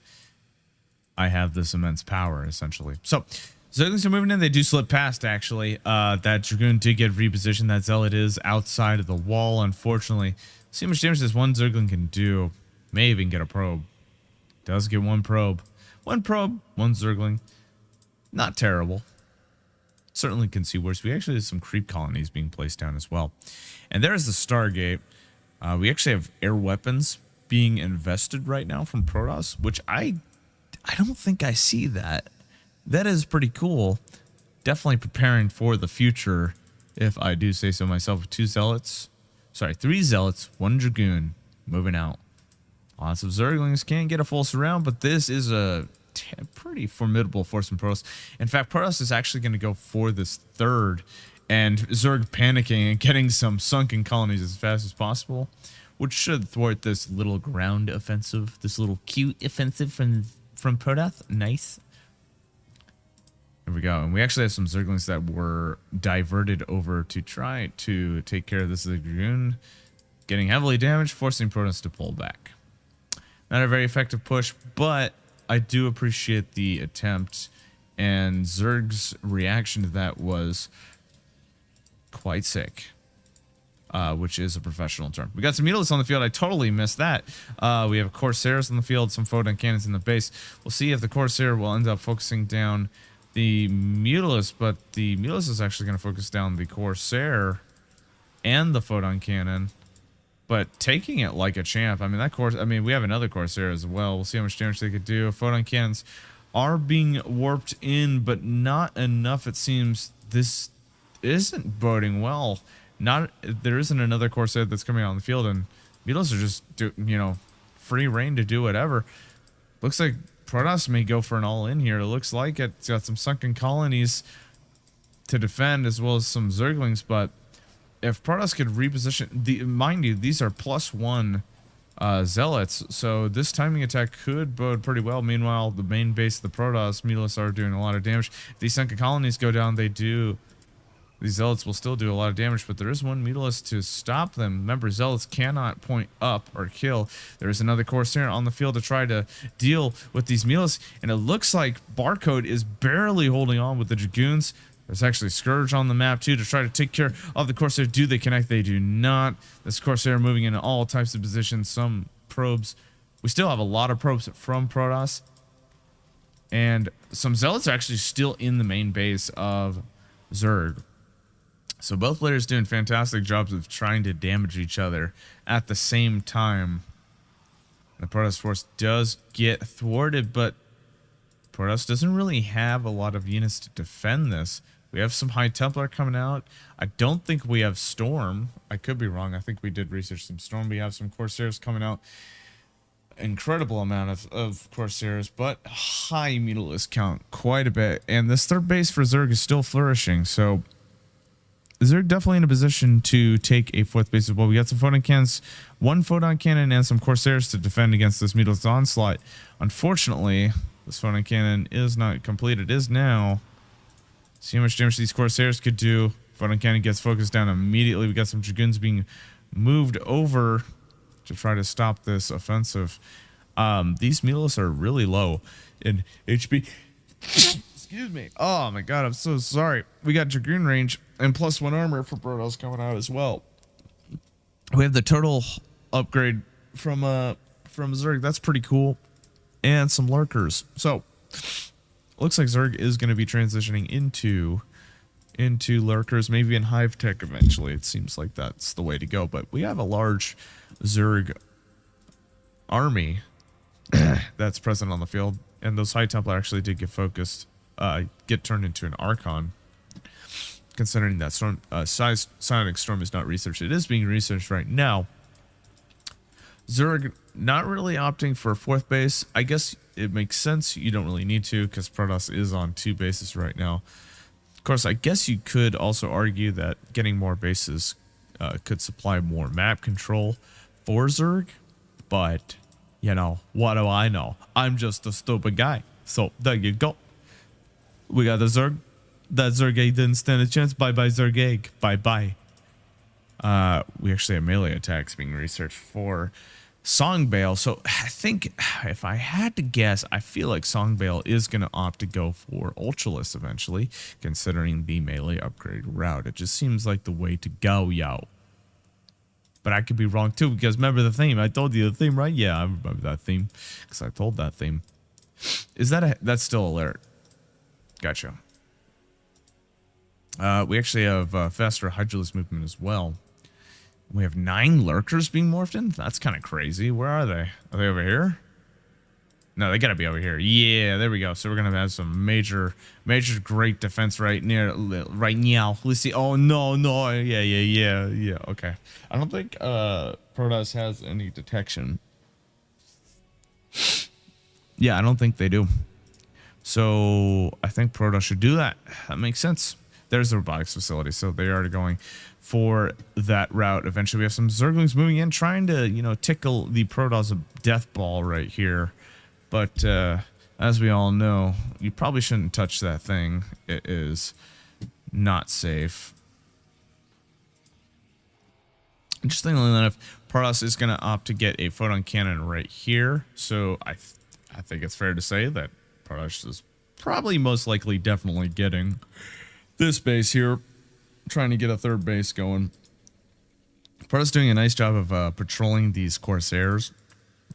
I have this immense power, essentially. So, Zerglings are moving in. They do slip past, actually. That Dragoon did get repositioned. That Zealot is outside of the wall, unfortunately. See how much damage this one Zergling can do. May even get a probe. Does get one probe. One probe, one Zergling. Not terrible. Certainly can see worse. We actually have some creep colonies being placed down as well. And there's the Stargate. We actually have air weapons being invested right now from Protoss, which I don't think I see that. That is pretty cool. Definitely preparing for the future, if I do say so myself. 2 Zealots. Sorry, 3 Zealots, 1 Dragoon moving out. Lots of Zerglings can't get a full surround, but this is a pretty formidable force from Protoss. In fact, Protoss is actually going to go for this third, and Zerg panicking and getting some sunken colonies as fast as possible, which should thwart this little ground offensive, this little cute offensive from Protoss. Nice. There we go. And we actually have some Zerglings that were diverted over to try to take care of this Dragoon, getting heavily damaged, forcing Protoss to pull back. Not a very effective push, but I do appreciate the attempt, and Zerg's reaction to that was quite sick, which is a professional term. We got some Mutalisks on the field. I totally missed that. We have Corsairs on the field, some photon cannons in the base. We'll see if the Corsair will end up focusing down the Mutalisk, but the Mutalisk is actually going to focus down the Corsair and the photon cannon. but taking it like a champ. I mean, that course. I mean, we have another Corsair as well. We'll see how much damage they could do. Photon cannons are being warped in, but not enough. It seems this isn't boding well. There isn't another Corsair that's coming out on the field, and Beetles are just free reign to do whatever. Looks like Protoss may go for an all-in here. It looks like it's got some sunken colonies to defend as well as some Zerglings, but if Protoss could reposition, mind you, these are +1 Zealots, so this timing attack could bode pretty well. Meanwhile, the main base of the Protoss, Melis, are doing a lot of damage. If these sunken colonies go down, these Zealots will still do a lot of damage, but there is one Melis to stop them. Remember, Zealots cannot point up or kill. There is another Corsair on the field to try to deal with these Melis, and it looks like Barcode is barely holding on with the Dragoons. There's actually Scourge on the map too to try to take care of the Corsair. Do they connect? They do not. This Corsair moving into all types of positions. Some probes. We still have a lot of probes from Protoss. And some Zealots are actually still in the main base of Zerg. So both players doing fantastic jobs of trying to damage each other at the same time. The Protoss force does get thwarted, but Protoss doesn't really have a lot of units to defend this. We have some High Templar coming out. I don't think we have Storm. I could be wrong. I think we did research some Storm. We have some Corsairs coming out. Incredible amount of Corsairs, but high Mutalisk count quite a bit. And this third base for Zerg is still flourishing, so Zerg definitely in a position to take a fourth base as well. We got some Photon Cannons, one Photon Cannon, and some Corsairs to defend against this Mutalisk onslaught. Unfortunately, this Photon Cannon is not complete. It is now. See how much damage these Corsairs could do. Photon Cannon gets focused down immediately. We got some Dragoons being moved over to try to stop this offensive. These Melis are really low in HP. Excuse me. Oh my god, I'm so sorry. We got Dragoon range and +1 armor for Protoss coming out as well. We have the total upgrade from Zerg. That's pretty cool. And some lurkers. So looks like Zerg is going to be transitioning into lurkers, maybe in hive tech eventually. It seems like that's the way to go. But we have a large Zerg army that's present on the field, and those High Templar actually did get focused, get turned into an Archon. Considering that storm, Psionic Storm is not researched, it is being researched right now. Zerg not really opting for a fourth base. I guess it makes sense. You don't really need to because Protoss is on 2 bases right now. Of course, I guess you could also argue that getting more bases could supply more map control for Zerg. But, you know, what do I know? I'm just a stupid guy. So, there you go. We got the Zerg. That Zerg egg didn't stand a chance. Bye-bye, Zerg egg. Bye-bye. We actually have melee attacks being researched for Songbale. So I think if I had to guess, I feel like Songbale is going to opt to go for Ultralisk eventually, considering the melee upgrade route. It just seems like the way to go, yo. But I could be wrong too, because remember the theme. I told you the theme, right? Yeah, I remember that theme, because I told that theme. Is that that's still alert? Gotcha. We actually have faster Hydralisk movement as well. We have 9 lurkers being morphed in? That's kind of crazy. Where are they? Are they over here? No, they gotta be over here. Yeah, there we go. So we're gonna have some major great defense right now. Let's see. Oh no. Yeah. Okay. I don't think Protoss has any detection. Yeah, I don't think they do. So I think Protoss should do that. That makes sense. There's the robotics facility, so they are going for that route. Eventually, we have some Zerglings moving in, trying to, you know, tickle the Protoss death ball right here. But as we all know, you probably shouldn't touch that thing. It is not safe. Interestingly enough, Protoss is going to opt to get a photon cannon right here. So I think it's fair to say that Protoss is probably most likely definitely getting this base here, trying to get a third base going. Protoss doing a nice job of patrolling these Corsairs,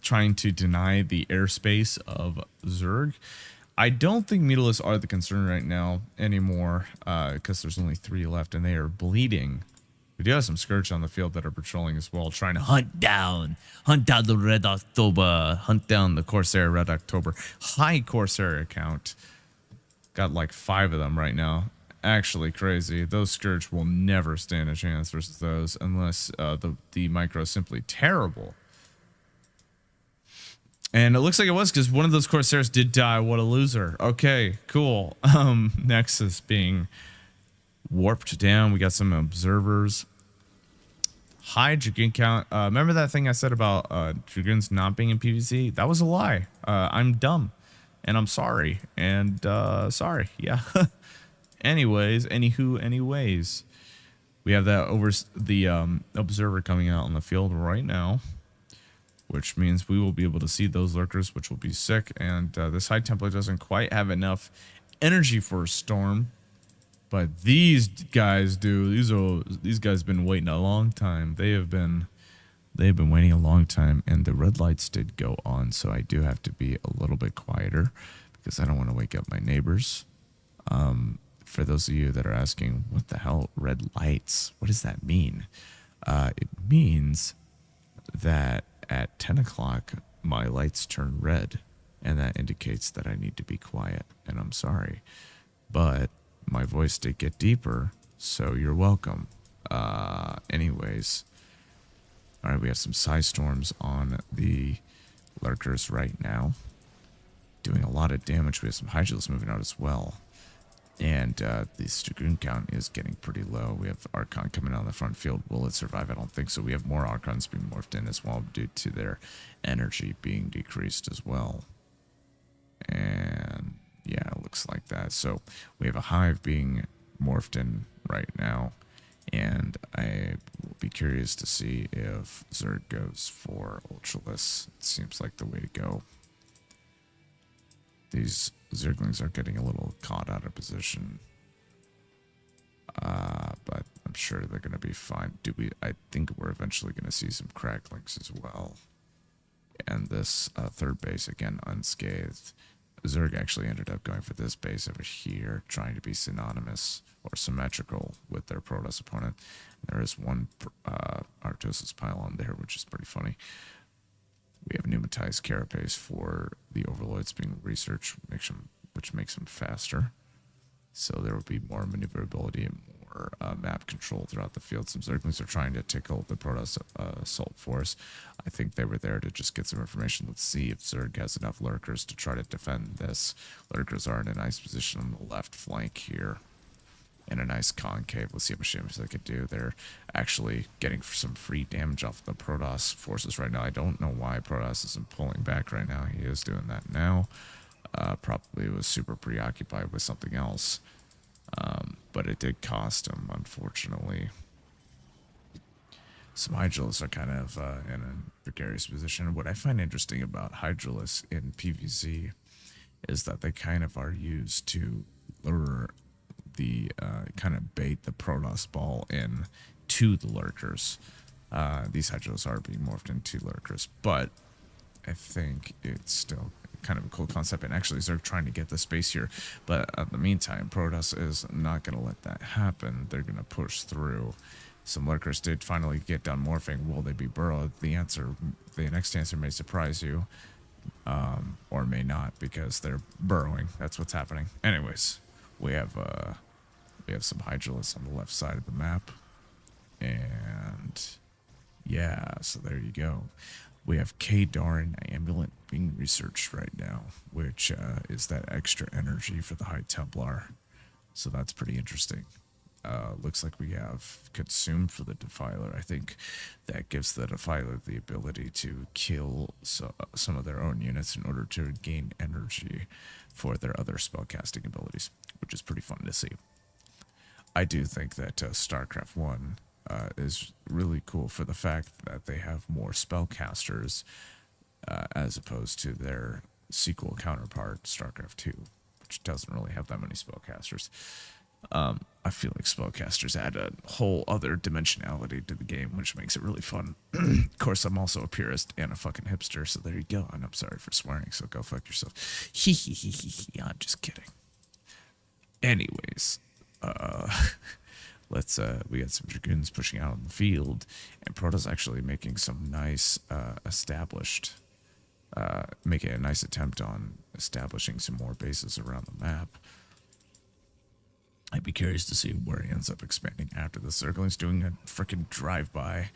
trying to deny the airspace of Zerg. I don't think Mutalisks are the concern right now anymore, because there's only 3 left and they are bleeding. We do have some Scourge on the field that are patrolling as well, trying to hunt down the Red October, hunt down the Corsair Red October. High Corsair account. Got like 5 of them right now. Actually crazy. Those Scourge will never stand a chance versus those unless the micro is simply terrible. And it looks like it was because one of those Corsairs did die. What a loser. Okay, cool. Nexus being warped down. We got some observers. High Dragoon count. Remember that thing I said about Dragoons not being in PvZ? That was a lie. I'm dumb. And I'm sorry. And sorry. Yeah. Anyways. We have that over the observer coming out on the field right now, which means we will be able to see those lurkers, which will be sick. And this high template doesn't quite have enough energy for a storm, but these guys do. These guys have been waiting a long time. They've been waiting a long time, and the red lights did go on, so I do have to be a little bit quieter because I don't want to wake up my neighbors. For those of you that are asking, what the hell, red lights? What does that mean? It means that at 10 o'clock, my lights turn red, and that indicates that I need to be quiet, and I'm sorry. But my voice did get deeper, so you're welcome. Anyways. All right, we have some Psy Storms on the lurkers right now, doing a lot of damage. We have some Hydrals moving out as well. And the Dragoon count is getting pretty low. We have Archon coming out on the front field. Will it survive? I don't think so. We have more Archons being morphed in as well due to their energy being decreased as well. And yeah, it looks like that. So we have a Hive being morphed in right now. And I will be curious to see if Zerg goes for Ultralisk. It seems like the way to go. These Zerglings are getting a little caught out of position. But I'm sure they're going to be fine. I think we're eventually going to see some cracklings as well. And this third base, again, unscathed. Zerg actually ended up going for this base over here, trying to be synonymous or symmetrical with their Protoss opponent. There is one Arctosis pylon there, which is pretty funny. We have pneumatized carapace for the overlords being researched, which makes them faster. So there will be more maneuverability and more map control throughout the field. Some Zerglings are trying to tickle the Protoss assault force. I think they were there to just get some information. Let's see if Zerg has enough lurkers to try to defend this. Lurkers are in a nice position on the left flank here. In a nice concave. Let's see how much damage they could do. They're actually getting some free damage off the Protoss forces right now. I don't know why Protoss isn't pulling back right now. He is doing that now. Probably was super preoccupied with something else. But it did cost him, unfortunately. Some Hydralisks are kind of in a precarious position. What I find interesting about Hydralisks in PvZ is that they kind of are used to lure the kind of bait the Protoss ball in to the lurkers. These Hydralisks are being morphed into lurkers, but I think it's still kind of a cool concept. And actually, Zerg trying to get the space here, but in the meantime, Protoss is not going to let that happen. They're going to push through. Some lurkers did finally get done morphing. Will they be burrowed? The next answer may surprise you, or may not, because they're burrowing. That's what's happening. Anyways. We have some Hydralisks on the left side of the map, and yeah, so there you go. We have K-Darn Amulet being researched right now, which is that extra energy for the High Templar, so that's pretty interesting. Looks like we have Consume for the Defiler. I think that gives the Defiler the ability to kill some of their own units in order to gain energy for their other spellcasting abilities, which is pretty fun to see. I do think that StarCraft 1 is really cool for the fact that they have more spellcasters as opposed to their sequel counterpart, StarCraft 2, which doesn't really have that many spellcasters. I feel like spellcasters add a whole other dimensionality to the game, which makes it really fun. Of course, I'm also a purist and a fucking hipster, so there you go. And I'm sorry for swearing, so go fuck yourself. I'm just kidding. Anyways, We got some Dragoons pushing out in the field, and Protoss actually making some nice making a nice attempt on establishing some more bases around the map. I'd be curious to see where he ends up expanding after the Zerglings doing a freaking drive-by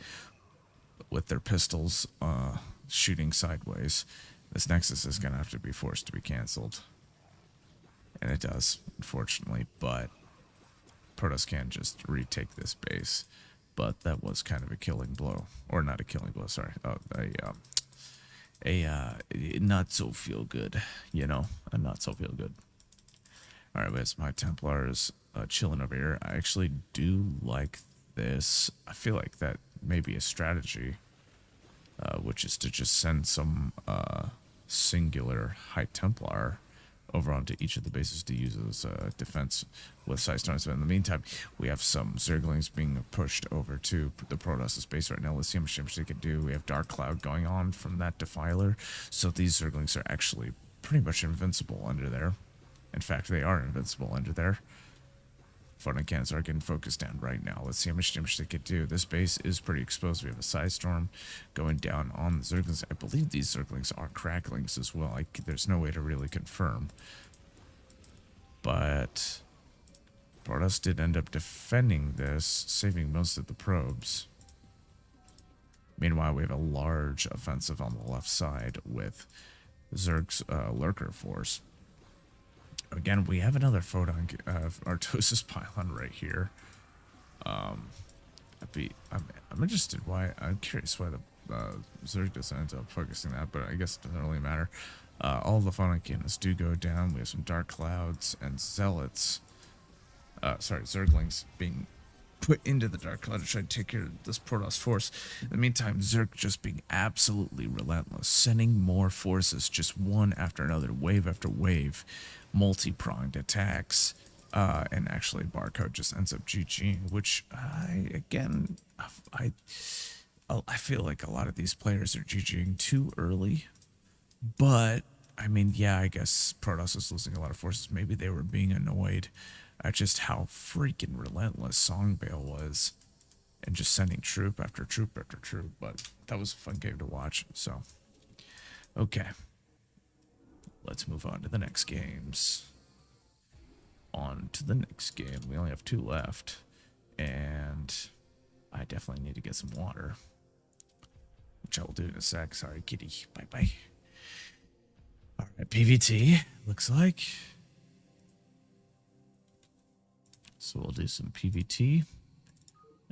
with their pistols shooting sideways. This Nexus is going to have to be forced to be canceled. And it does, unfortunately, but Protoss can just retake this base. But that was kind of a killing blow. Or not a killing blow, sorry. Not so feel good, you know? A not so feel good. Alright, but my Templars chilling over here. I actually do like this. I feel like that may be a strategy, which is to just send some singular High Templar over onto each of the bases to use as defense with side stones. But in the meantime, we have some Zerglings being pushed over to the Protoss base right now. Let's see how much damage they can do. We have Dark Cloud going on from that Defiler. So these Zerglings are actually pretty much invincible under there. In fact, they are invincible under there. Photon cannons are getting focused down right now. Let's see how much damage they could do. This base is pretty exposed. We have a Side Storm going down on the Zerglings. I believe these Zerglings are Cracklings as well. There's no way to really confirm. But Protoss did end up defending this, saving most of the probes. Meanwhile, we have a large offensive on the left side with Zerg's Lurker Force. Again, we have another Photon Artosis pylon right here. I'm interested why. I'm curious why the Zerg doesn't end up focusing that, but I guess it doesn't really matter. All the Photon cannons do go down. We have some Dark Clouds and Zealots. Zerglings being put into the Dark Cloud to try to take care of this Protoss force. In the meantime, Zerg just being absolutely relentless, sending more forces, just one after another, wave after wave, multi-pronged attacks, and actually Barcode just ends up GGing, which I feel like a lot of these players are GGing too early, but I mean, yeah, I guess Protoss is losing a lot of forces. Maybe they were being annoyed at just how freaking relentless Songbale was and just sending troop after troop after troop, but that was a fun game to watch. So okay, let's move on to the next games. On to the next game. We only have 2 left, and I definitely need to get some water, which I will do in a sec. Sorry, kitty. Bye-bye. All right, PVT, looks like. So we'll do some PVT,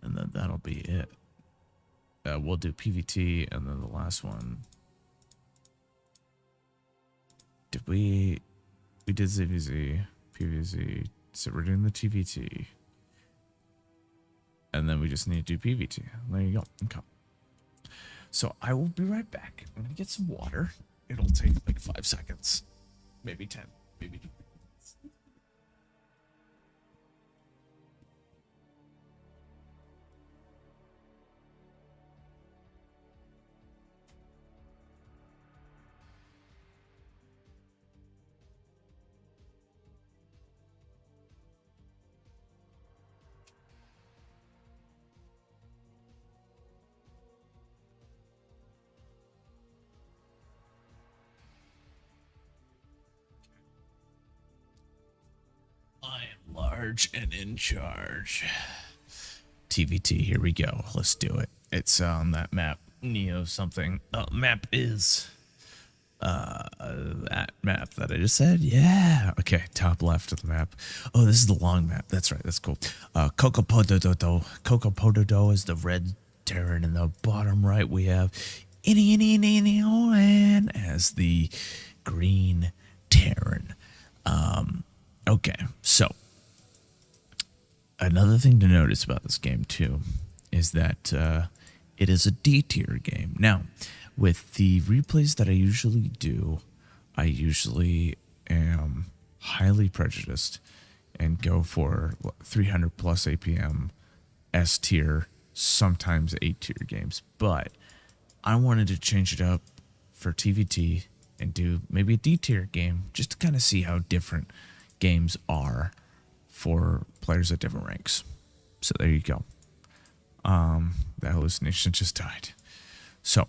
and then that'll be it. We'll do PVT, and then the last one. We did ZVZ, PVZ, so we're doing the TVT. And then we just need to do PVT. There you go. Okay. So I will be right back. I'm going to get some water. It'll take like 5 seconds. Maybe 10. Maybe 2. I am large and in charge. TVT, here we go. Let's do it. It's on that map. Neo something. Map is that map that I just said. Yeah. Okay, top left of the map. Oh, this is the long map. That's right. That's cool. Kokopododo is the red Terran. In the bottom right, we have Inioan as the green Terran. Okay, so another thing to notice about this game too is that it is a D tier game. Now, with the replays that I usually do, I usually am highly prejudiced and go for 300 plus APM S tier, sometimes A tier games. But I wanted to change it up for TVT and do maybe a D tier game just to kind of see how different games are for players at different ranks. So there you go. That hallucination just died. So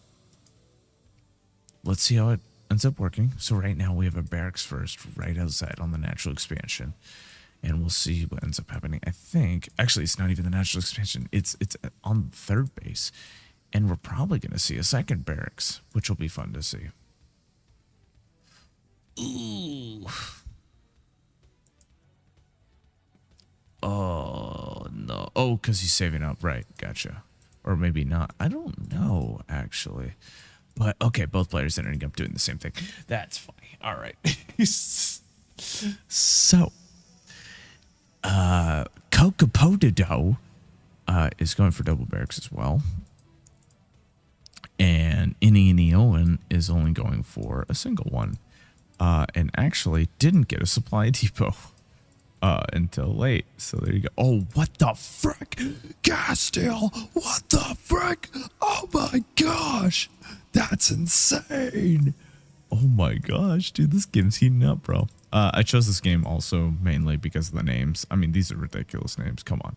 let's see how it ends up working. So right now we have a barracks first right outside on the natural expansion. And we'll see what ends up happening. I think, actually, it's not even the natural expansion. It's on third base. And we're probably going to see a second barracks, which will be fun to see. Ooh. Oh, no. Oh, because he's saving up. Right. Gotcha. Or maybe not. I don't know, actually. But, okay, both players ended up doing the same thing. That's funny. All right. So, Cocapododo is going for double barracks as well. And Owen is only going for a single one. And actually didn't get a supply depot until late. So there you go. Oh, what the frick? Castile, what the frick? Oh my gosh. That's insane. Oh my gosh, dude, this game's heating up, bro. I chose this game also mainly because of the names. I mean, these are ridiculous names. Come on.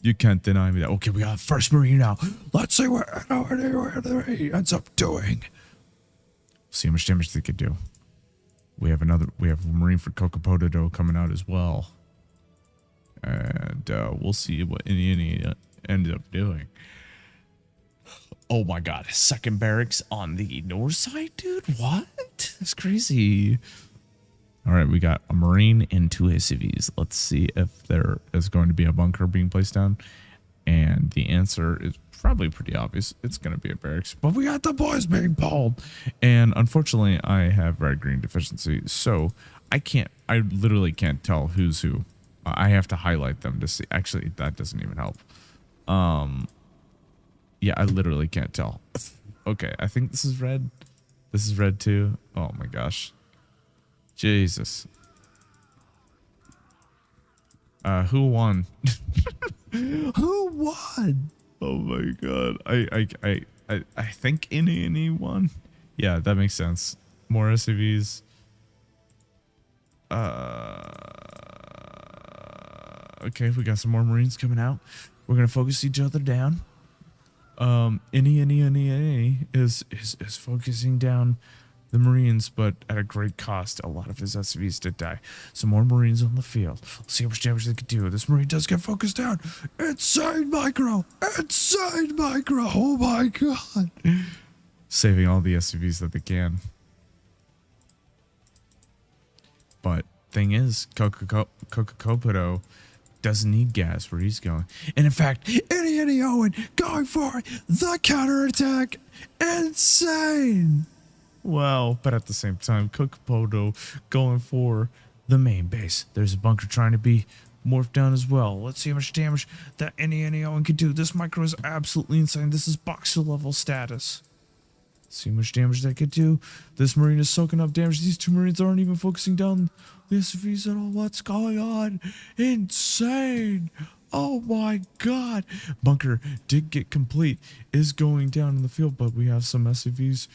You can't deny me that. Okay, we got first Marine now. Let's see what he ends up doing. See how much damage they could do. We have Marine for Cocapododo coming out as well. And we'll see what any ended up doing. Oh my god, second barracks on the north side, dude? What? That's crazy. All right, we got a Marine and 2 SCVs. Let's see if there is going to be a bunker being placed down. And the answer is probably pretty obvious. It's going to be a barracks. But we got the boys being pulled. And unfortunately, I have red-green deficiency. So I literally can't tell who's who. I have to highlight them to see. Actually, that doesn't even help. Yeah, I literally can't tell. Okay, I think this is red. This is red too. Oh my gosh. Jesus. Who won? Who won? Oh my god. I think any won. Yeah, that makes sense. More SUVs. Okay, we got some more Marines coming out. We're gonna focus each other down. Any is focusing down the Marines, but at a great cost. A lot of his SUVs did die. Some more Marines on the field. Let's see how much damage they can do. This Marine does get focused down. Insane micro! Insane micro! Oh my god! Saving all the SUVs that they can. But thing is, Cocacopodo doesn't need gas where he's going. And in fact, Eddie Owen going for the counterattack. Insane! Wow, but at the same time, Cocapodo going for the main base. There's a bunker trying to be morphed down as well. Let's see how much damage that Eddie Owen can do. This micro is absolutely insane. This is boxer level status. See how much damage that could do. This Marine is soaking up damage. These 2 Marines aren't even focusing down the SUVs at all. What's going on? Insane. Oh my god. Bunker did get complete. Is going down in the field, but we have some SUVs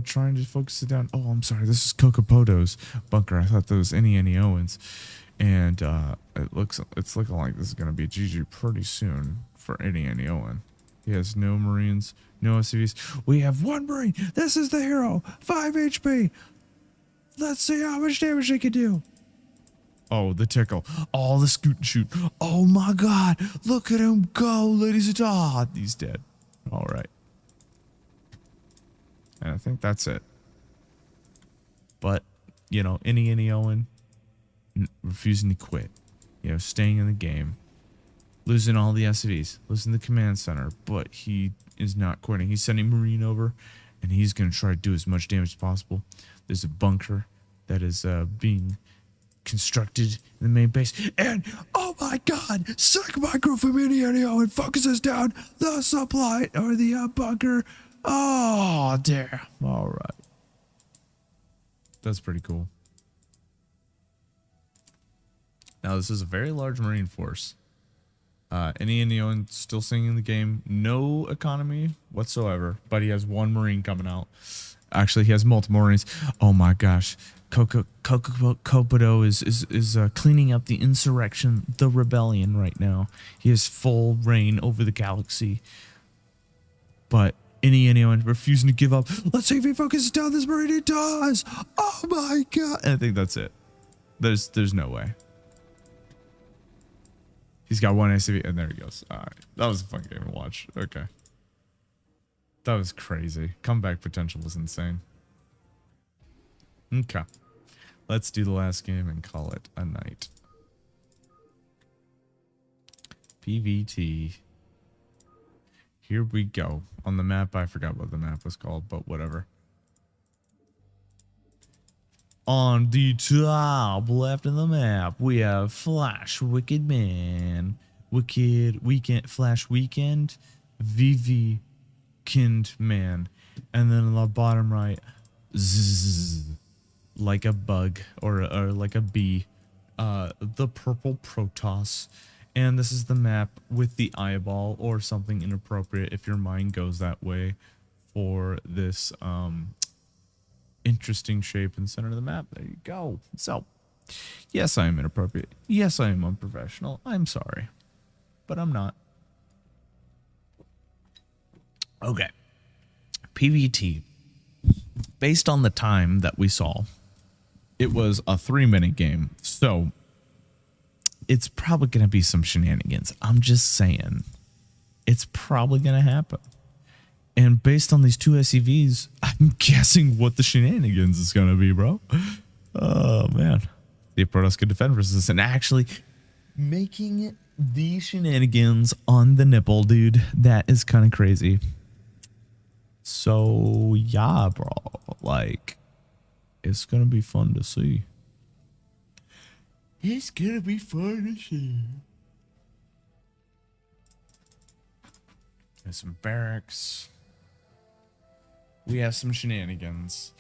trying to focus it down. Oh, I'm sorry. This is Cocapodo's bunker. I thought that was Eddie Owens. And it's looking like this is going to be GG pretty soon for Eddie Owen. He has no Marines, no SUVs. We have 1 Marine. This is the hero. 5 HP. Let's see how much damage they can do. Oh, the tickle. Oh, the scoot and shoot. Oh my god. Look at him go, ladies and gentlemen. He's dead. All right. And I think that's it. But, you know, Eddie Owen refusing to quit. You know, staying in the game. Losing all the SUVs. Losing the command center. But he is not quitting. He's sending Marine over. And he's going to try to do as much damage as possible. There's a bunker that is being constructed in the main base. And, oh my god, sick micro from Eddie Owen focuses down the supply or the bunker. Oh, damn. All right. That's pretty cool. Now, this is a very large Marine force. Eddie Owen still singing the game. No economy whatsoever, but he has 1 Marine coming out. Actually, he has multiple Marines. Oh my gosh. Kokodo is cleaning up the insurrection, the rebellion right now. He has full reign over the galaxy. But anyone refusing to give up. Let's see if he focuses down this marine. He does. Oh my god! And I think that's it. There's no way. He's got one SCV, and there he goes. All right, that was a fun game to watch. Okay, that was crazy. Comeback potential was insane. Okay, let's do the last game and call it a night. PVT. Here we go. On the map, I forgot what the map was called, but whatever. On the top left of the map, we have Flash Wicked Man, Wicked Weekend, Flash Weekend, VV Kind Man, and then on the bottom right, zzz, like a bug or like a bee, the purple Protoss. And this is the map with the eyeball or something inappropriate if your mind goes that way for this interesting shape in the center of the map. There you go. So, yes, I am inappropriate. Yes, I am unprofessional. I'm sorry. But I'm not. Okay. PVT. Based on the time that we saw, it was a 3-minute game. So, it's probably going to be some shenanigans. I'm just saying. It's probably going to happen. And based on these two SCVs, I'm guessing what the shenanigans is going to be, bro. Oh, man. The Protoss could defend versus this. And actually making the shenanigans on the nipple, dude. That is kind of crazy. So, yeah, bro. Like, it's going to be fun to see. It's gonna be fun to see. There's some barracks. We have some shenanigans.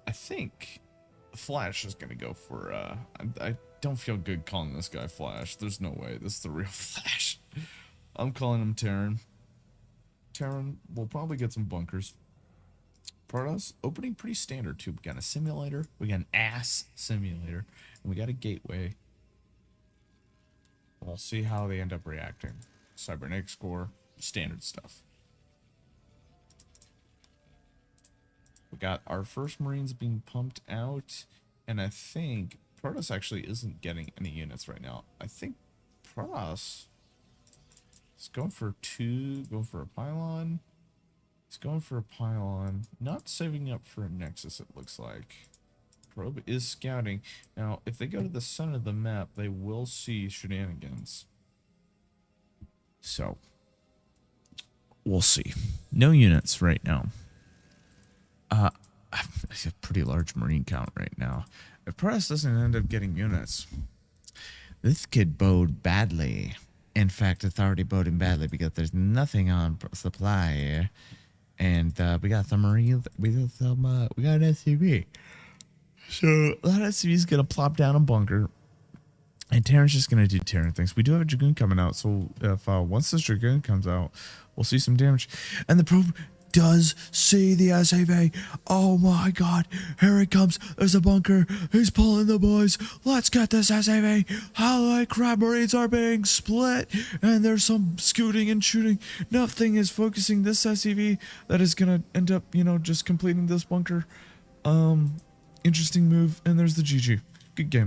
I think Flash is gonna go for, I don't feel good calling this guy Flash. There's no way. This is the real Flash. I'm calling him Terran. Terran will probably get some bunkers. Protoss opening pretty standard too. We got a simulator, we got an ass simulator, and we got a gateway. We'll see how they end up reacting. Cybernetic score, standard stuff. We got our first Marines being pumped out, and I think Protoss actually isn't getting any units right now. I think Protoss is going for a pylon. He's going for a pylon, not saving up for a nexus, it looks like. Probe is scouting. Now, if they go to the center of the map, they will see shenanigans. So, we'll see. No units right now. I have a pretty large Marine count right now. If Protoss doesn't end up getting units, this could bode badly. In fact, it's already boding badly because there's nothing on supply here. And we got some Marines. We got an SCV. So that SCV is gonna plop down a bunker, and Terran's just gonna do Terran things. We do have a Dragoon coming out, so if once this Dragoon comes out, we'll see some damage. And the probe does see the SCV. Oh my god, here it comes. There's a bunker. He's pulling the boys. Let's get this SCV. Holy crap, Marines are being split, and there's some scooting and shooting. Nothing is focusing this SCV. That is gonna end up, you know, just completing this bunker. Interesting move, and there's the GG. Good game.